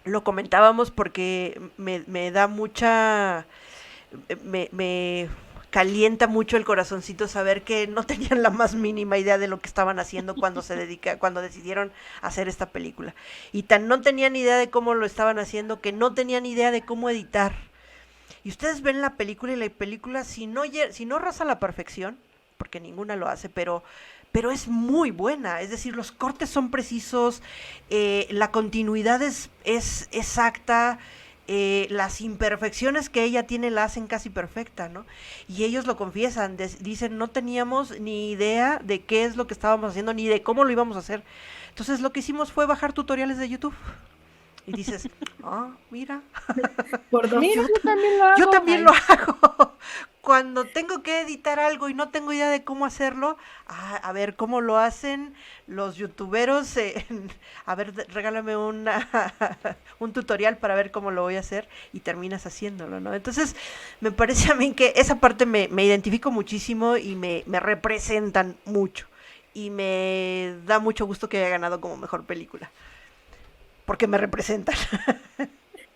Lo comentábamos porque me da mucha... me calienta mucho el corazoncito saber que no tenían la más mínima idea de lo que estaban haciendo cuando decidieron hacer esta película. Y tan no tenían idea de cómo lo estaban haciendo que no tenían idea de cómo editar. Y ustedes ven la película y la película, si no roza la perfección, porque ninguna lo hace, pero es muy buena. Es decir, los cortes son precisos, la continuidad es exacta. Las imperfecciones que ella tiene la hacen casi perfecta, ¿no? Y ellos lo confiesan, dicen, no teníamos ni idea de qué es lo que estábamos haciendo, ni de cómo lo íbamos a hacer. Entonces lo que hicimos fue bajar tutoriales de YouTube. Y dices, mira. Mira, yo también lo hago. Cuando tengo que editar algo y no tengo idea de cómo hacerlo, a ver cómo lo hacen los youtuberos. A ver, regálame un tutorial para ver cómo lo voy a hacer y terminas haciéndolo, ¿no? Entonces, me parece a mí que esa parte me identifico muchísimo y me representan mucho. Y me da mucho gusto que haya ganado como mejor película. Porque me representan.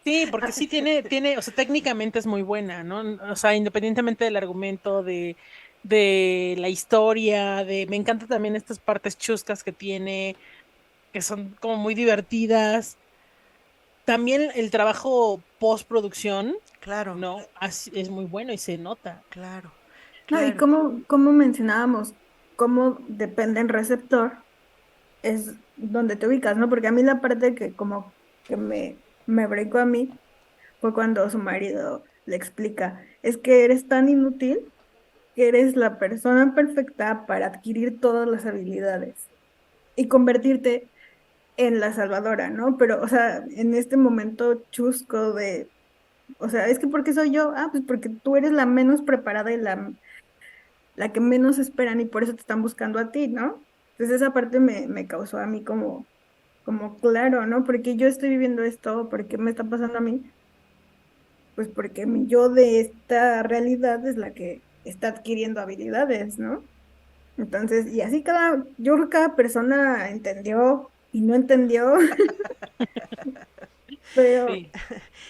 Sí, porque sí tiene, o sea, técnicamente es muy buena, ¿no? O sea, independientemente del argumento, de la historia, me encanta también estas partes chuscas que tiene, que son como muy divertidas. También el trabajo postproducción, claro, ¿no? Es muy bueno y se nota. Claro. No, y como mencionábamos, cómo depende el receptor, es donde te ubicas, ¿no? Porque a mí la parte que como que me brincó a mí fue cuando su marido le explica, es que eres tan inútil que eres la persona perfecta para adquirir todas las habilidades y convertirte en la salvadora, ¿no? Pero, o sea, en este momento chusco o sea, es que ¿por qué soy yo? Pues porque tú eres la menos preparada y la que menos esperan y por eso te están buscando a ti, ¿no? Entonces esa parte me causó a mí como claro, ¿no? Porque yo estoy viviendo esto, ¿por qué me está pasando a mí? Pues porque mi yo de esta realidad es la que está adquiriendo habilidades, ¿no? Entonces, y así yo creo que cada persona entendió y no entendió. Pero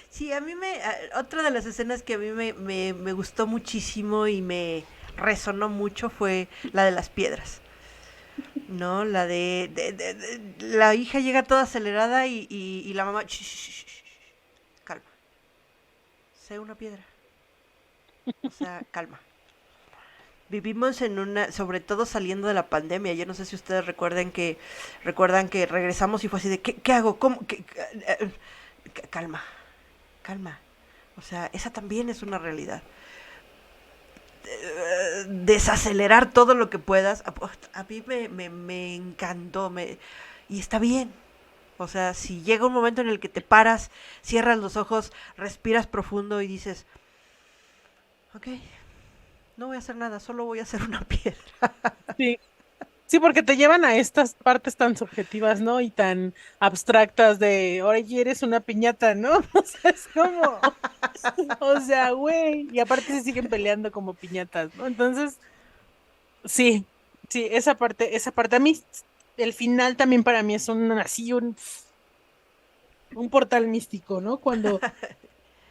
sí, a mí otra de las escenas que a mí me gustó muchísimo y me resonó mucho fue la de las piedras. No, la de la hija llega toda acelerada y la mamá, calma, sé una piedra, o sea, calma. Vivimos en sobre todo saliendo de la pandemia. Yo no sé si ustedes recuerdan que regresamos y fue así de ¿qué hago? ¿Cómo? Calma. O sea, esa también es una realidad. Desacelerar todo lo que puedas. A mí me encantó. Y está bien. O sea, si llega un momento en el que te paras, cierras los ojos, respiras profundo y dices, ok, no voy a hacer nada, solo voy a hacer una piedra. Sí, porque te llevan a estas partes tan subjetivas, ¿no? Y tan abstractas de, oye, eres una piñata, ¿no? O sea, es como, o sea, güey. Y aparte se siguen peleando como piñatas, ¿no? Entonces, sí, Sí, esa parte, a mí, el final también para mí es un portal místico, ¿no? Cuando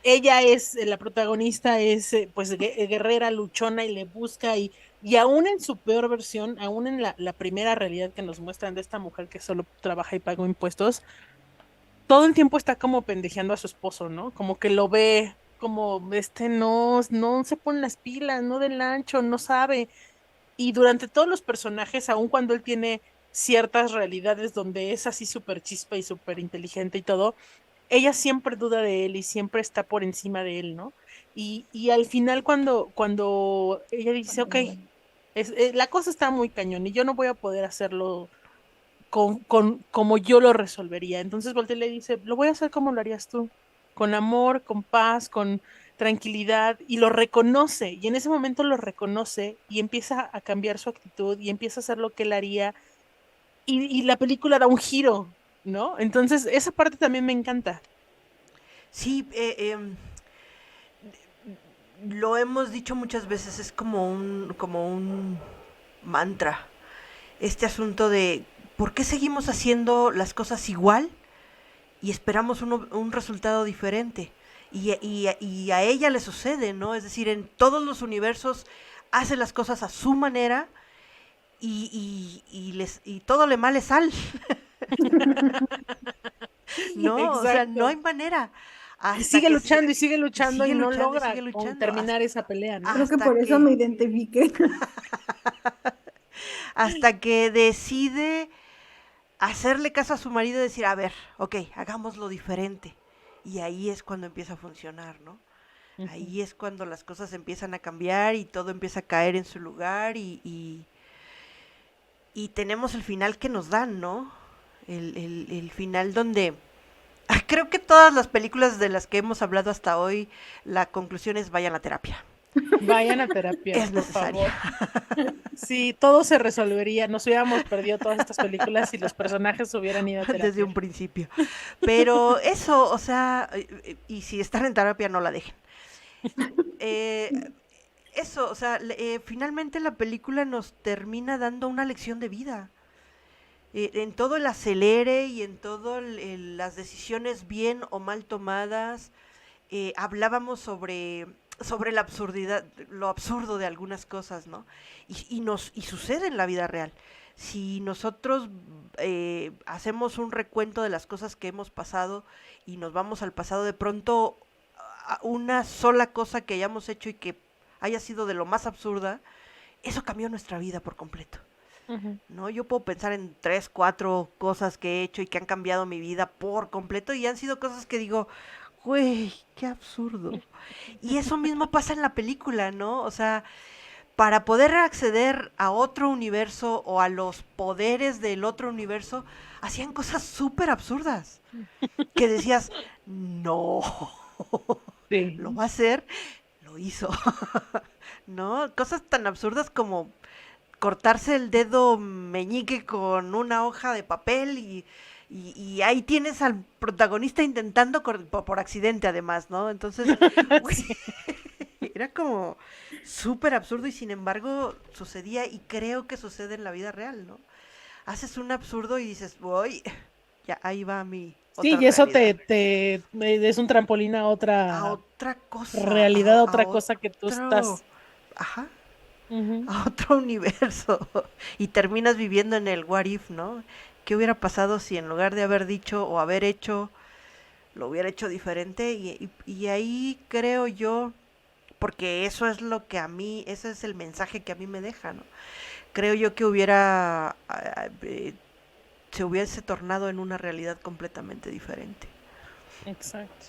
ella es, la protagonista es pues guerrera, luchona y le busca y aún en su peor versión, aún en la primera realidad que nos muestran de esta mujer que solo trabaja y paga impuestos, todo el tiempo está como pendejeando a su esposo, ¿no? Como que lo ve como no se pone las pilas, no del ancho, no sabe. Y durante todos los personajes, aun cuando él tiene ciertas realidades donde es así súper chispa y súper inteligente y todo, ella siempre duda de él y siempre está por encima de él, ¿no? Y al final cuando ella dice, ok, la cosa está muy cañón y yo no voy a poder hacerlo como yo lo resolvería. Entonces voltea y le dice, lo voy a hacer como lo harías tú, con amor, con paz, con tranquilidad, y lo reconoce, y en ese momento lo reconoce y empieza a cambiar su actitud y empieza a hacer lo que él haría, y la película da un giro, ¿no? Entonces esa parte también me encanta. Sí, lo hemos dicho muchas veces, es como un mantra. Este asunto de por qué seguimos haciendo las cosas igual y esperamos un resultado diferente. Y a ella le sucede, ¿no? Es decir, en todos los universos hace las cosas a su manera y todo le mal es sal. No, o sea, no Exacto. hay manera. Y Hasta sigue que luchando y sigue y luchando y sigue no luchando y logra sigue luchando terminar esa pelea, ¿no? Creo que hasta por eso me que identifiqué. hasta que decide hacerle caso a su marido y decir, a ver, ok, hagámoslo diferente. Y ahí es cuando empieza a funcionar, ¿no? Ujú. Ahí es cuando las cosas empiezan a cambiar y todo empieza a caer en su lugar y tenemos el final que nos dan, ¿no? El final donde creo que todas las películas de las que hemos hablado hasta hoy, la conclusión es vayan a terapia. Vayan a terapia, Es por necesaria. favor. Sí, todo se resolvería. Nos hubiéramos perdido todas estas películas si los personajes hubieran ido a Desde terapia. un principio. Pero eso, o sea, y si están en terapia, no la dejen. Eh, eso, o sea, finalmente la película nos termina dando una lección de vida. En todo el acelere y en todas las decisiones bien o mal tomadas, hablábamos sobre la absurdidad, lo absurdo de algunas cosas, ¿no? Y sucede en la vida real. Si nosotros hacemos un recuento de las cosas que hemos pasado y nos vamos al pasado, de pronto una sola cosa que hayamos hecho y que haya sido de lo más absurda, eso cambió nuestra vida por completo. Ujú. ¿No? Yo puedo pensar en 3, 4 cosas que he hecho y que han cambiado mi vida por completo y han sido cosas que digo, güey, qué absurdo. Y eso mismo pasa en la película, ¿no? O sea, para poder acceder a otro universo o a los poderes del otro universo, hacían cosas súper absurdas. Que decías, no, lo Sí. va a hacer, lo hizo. ¿No? Cosas tan absurdas como cortarse el dedo meñique con una hoja de papel y ahí tienes al protagonista intentando por accidente además, ¿no? Entonces, güey, Sí. era como súper absurdo y sin embargo sucedía y creo que sucede en la vida real, ¿no? Haces un absurdo y dices, voy, ya ahí va mi Sí, otra y eso realidad. es un trampolín a A otra otra cosa, realidad, a a otra cosa que tú otro, estás. ajá, Ujú. a otro universo y terminas viviendo en el what if, ¿no? ¿Qué hubiera pasado si en lugar de haber dicho o haber hecho, lo hubiera hecho diferente? Y ahí creo yo, porque eso es lo que a mí, ese es el mensaje que a mí me deja, ¿no? Creo yo que se hubiese tornado en una realidad completamente diferente. Exacto.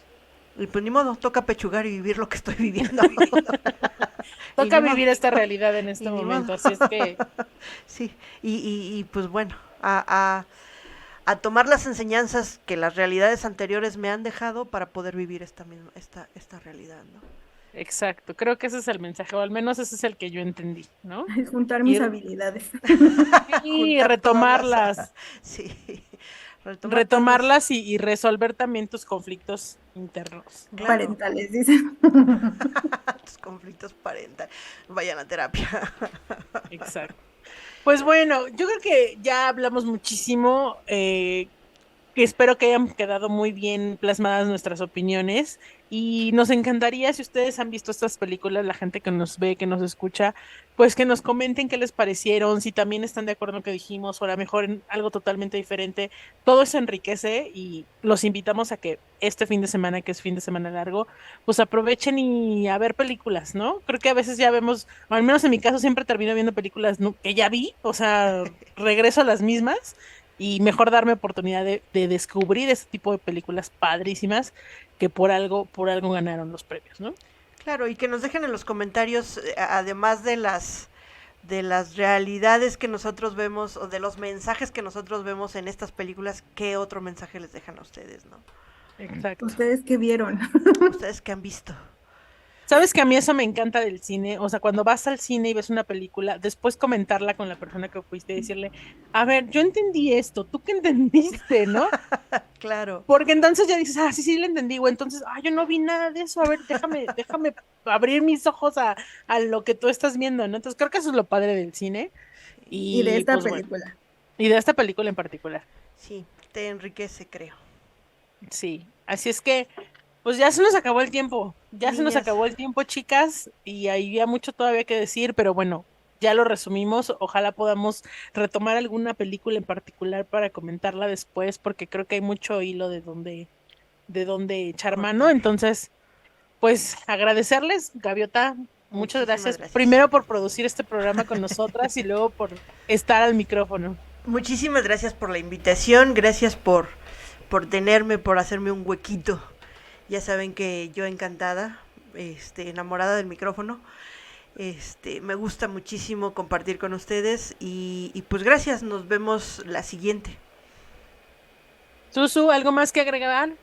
Y pues ni modo, toca pechugar y vivir lo que estoy viviendo. Y Toca ni modo, vivir esta realidad en y este ni modo. momento, así es que Sí, y pues bueno, a tomar las enseñanzas que las realidades anteriores me han dejado para poder vivir esta realidad, ¿no? exacto, creo que ese es el mensaje, o al menos ese es el que yo entendí, ¿no? Es juntar mis Ir habilidades. y Juntar todas las... retomarlas, Sí, retomar todas las... retomarlas y resolver también tus conflictos internos, ¿no? Claro, Parentales, dicen. tus conflictos parentales. Vayan a terapia. Exacto. Pues bueno, yo creo que ya hablamos muchísimo. Que espero que hayan quedado muy bien plasmadas nuestras opiniones y nos encantaría si ustedes han visto estas películas, la gente que nos ve, que nos escucha, pues que nos comenten qué les parecieron, si también están de acuerdo en lo que dijimos o a lo mejor en algo totalmente diferente. Todo eso enriquece y los invitamos a que este fin de semana, que es fin de semana largo, pues aprovechen y a ver películas, ¿no? Creo que a veces ya vemos, o al menos en mi caso siempre termino viendo películas que ya vi, o sea, regreso a las mismas y mejor darme oportunidad de descubrir ese tipo de películas padrísimas que por algo ganaron los premios, ¿no? Claro, y que nos dejen en los comentarios, además de las realidades que nosotros vemos o de los mensajes que nosotros vemos en estas películas, ¿qué otro mensaje les dejan a ustedes, no? Exacto. ¿Ustedes qué vieron? ¿Ustedes qué han visto? Sabes que a mí eso me encanta del cine, o sea, cuando vas al cine y ves una película, después comentarla con la persona que fuiste y decirle, a ver, yo entendí esto, ¿tú qué entendiste, no? Claro. Porque entonces ya dices, sí, sí, le entendí, o entonces, yo no vi nada de eso, a ver, déjame abrir mis ojos a lo que tú estás viendo, ¿no? Entonces creo que eso es lo padre del cine Y de y esta pues bueno, película. y de esta película en particular. Sí, te enriquece, creo. Sí, así es que, pues ya se nos acabó el tiempo, ya se nos Niñas. acabó el tiempo, chicas, y había mucho todavía que decir, pero bueno, ya lo resumimos, ojalá podamos retomar alguna película en particular para comentarla después, porque creo que hay mucho hilo de dónde echar mano, Cortar. entonces, pues agradecerles, Gaviota, muchas Muchísimas gracias, gracias. primero por producir este programa con nosotras y luego por estar al micrófono. Muchísimas gracias por la invitación, gracias por tenerme, por hacerme un huequito. Ya saben que yo encantada, enamorada del micrófono. Me gusta muchísimo compartir con ustedes y pues gracias, nos vemos la siguiente. Susu, ¿algo más que agregar?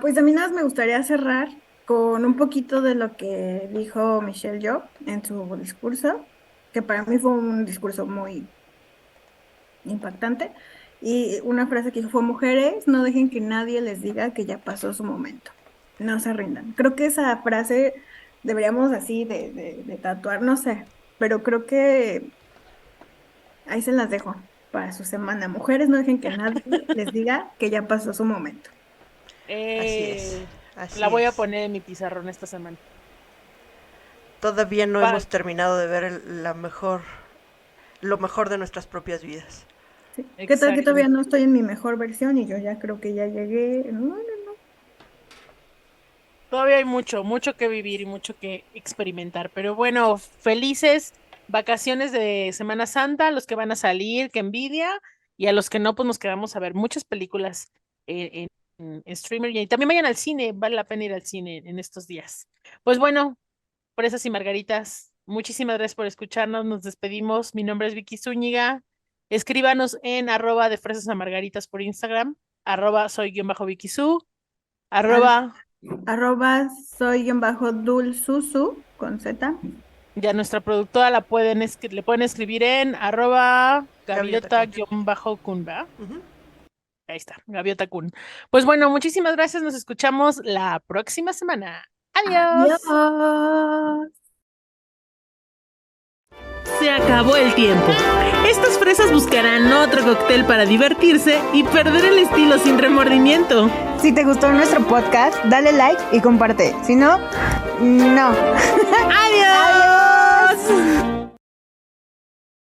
Pues a mí nada más me gustaría cerrar con un poquito de lo que dijo Michelle Yeoh en su discurso, que para mí fue un discurso muy impactante. Y una frase que dijo fue: mujeres, no dejen que nadie les diga que ya pasó su momento. No se rindan. Creo que esa frase deberíamos así de tatuar, no sé, pero creo que ahí se las dejo para su semana. Mujeres, no dejen que nadie les diga que ya pasó su momento. Así es, así La voy a es. poner en mi pizarrón esta semana. Todavía no Pa- hemos terminado de ver lo mejor de nuestras propias vidas. Sí. ¿Qué tal que Exacto. todavía no estoy en mi mejor versión y yo ya creo que ya llegué? No. Todavía hay mucho que vivir y mucho que experimentar. Pero bueno, felices vacaciones de Semana Santa, a los que van a salir, qué envidia, y a los que no, pues nos quedamos a ver muchas películas en streamer. Y también vayan al cine, vale la pena ir al cine en estos días. Pues bueno, fresas y margaritas, muchísimas gracias por escucharnos, nos despedimos. Mi nombre es Vicky Zúñiga. Escríbanos en @ de fresas a margaritas por Instagram, @ soy-Vicky Zú, @ @soy-dulsusu con Z. ya nuestra productora le pueden escribir en Gaviota @gaviota-kun, ¿verdad? Ujú. Ahí está, Gaviota Kun. Pues bueno, muchísimas gracias, nos escuchamos la próxima semana. Adiós. Adiós. Se acabó el tiempo. Estas fresas buscarán otro cóctel para divertirse y perder el estilo sin remordimiento. Si te gustó nuestro podcast, dale like y comparte. Si no, no. ¡Adiós!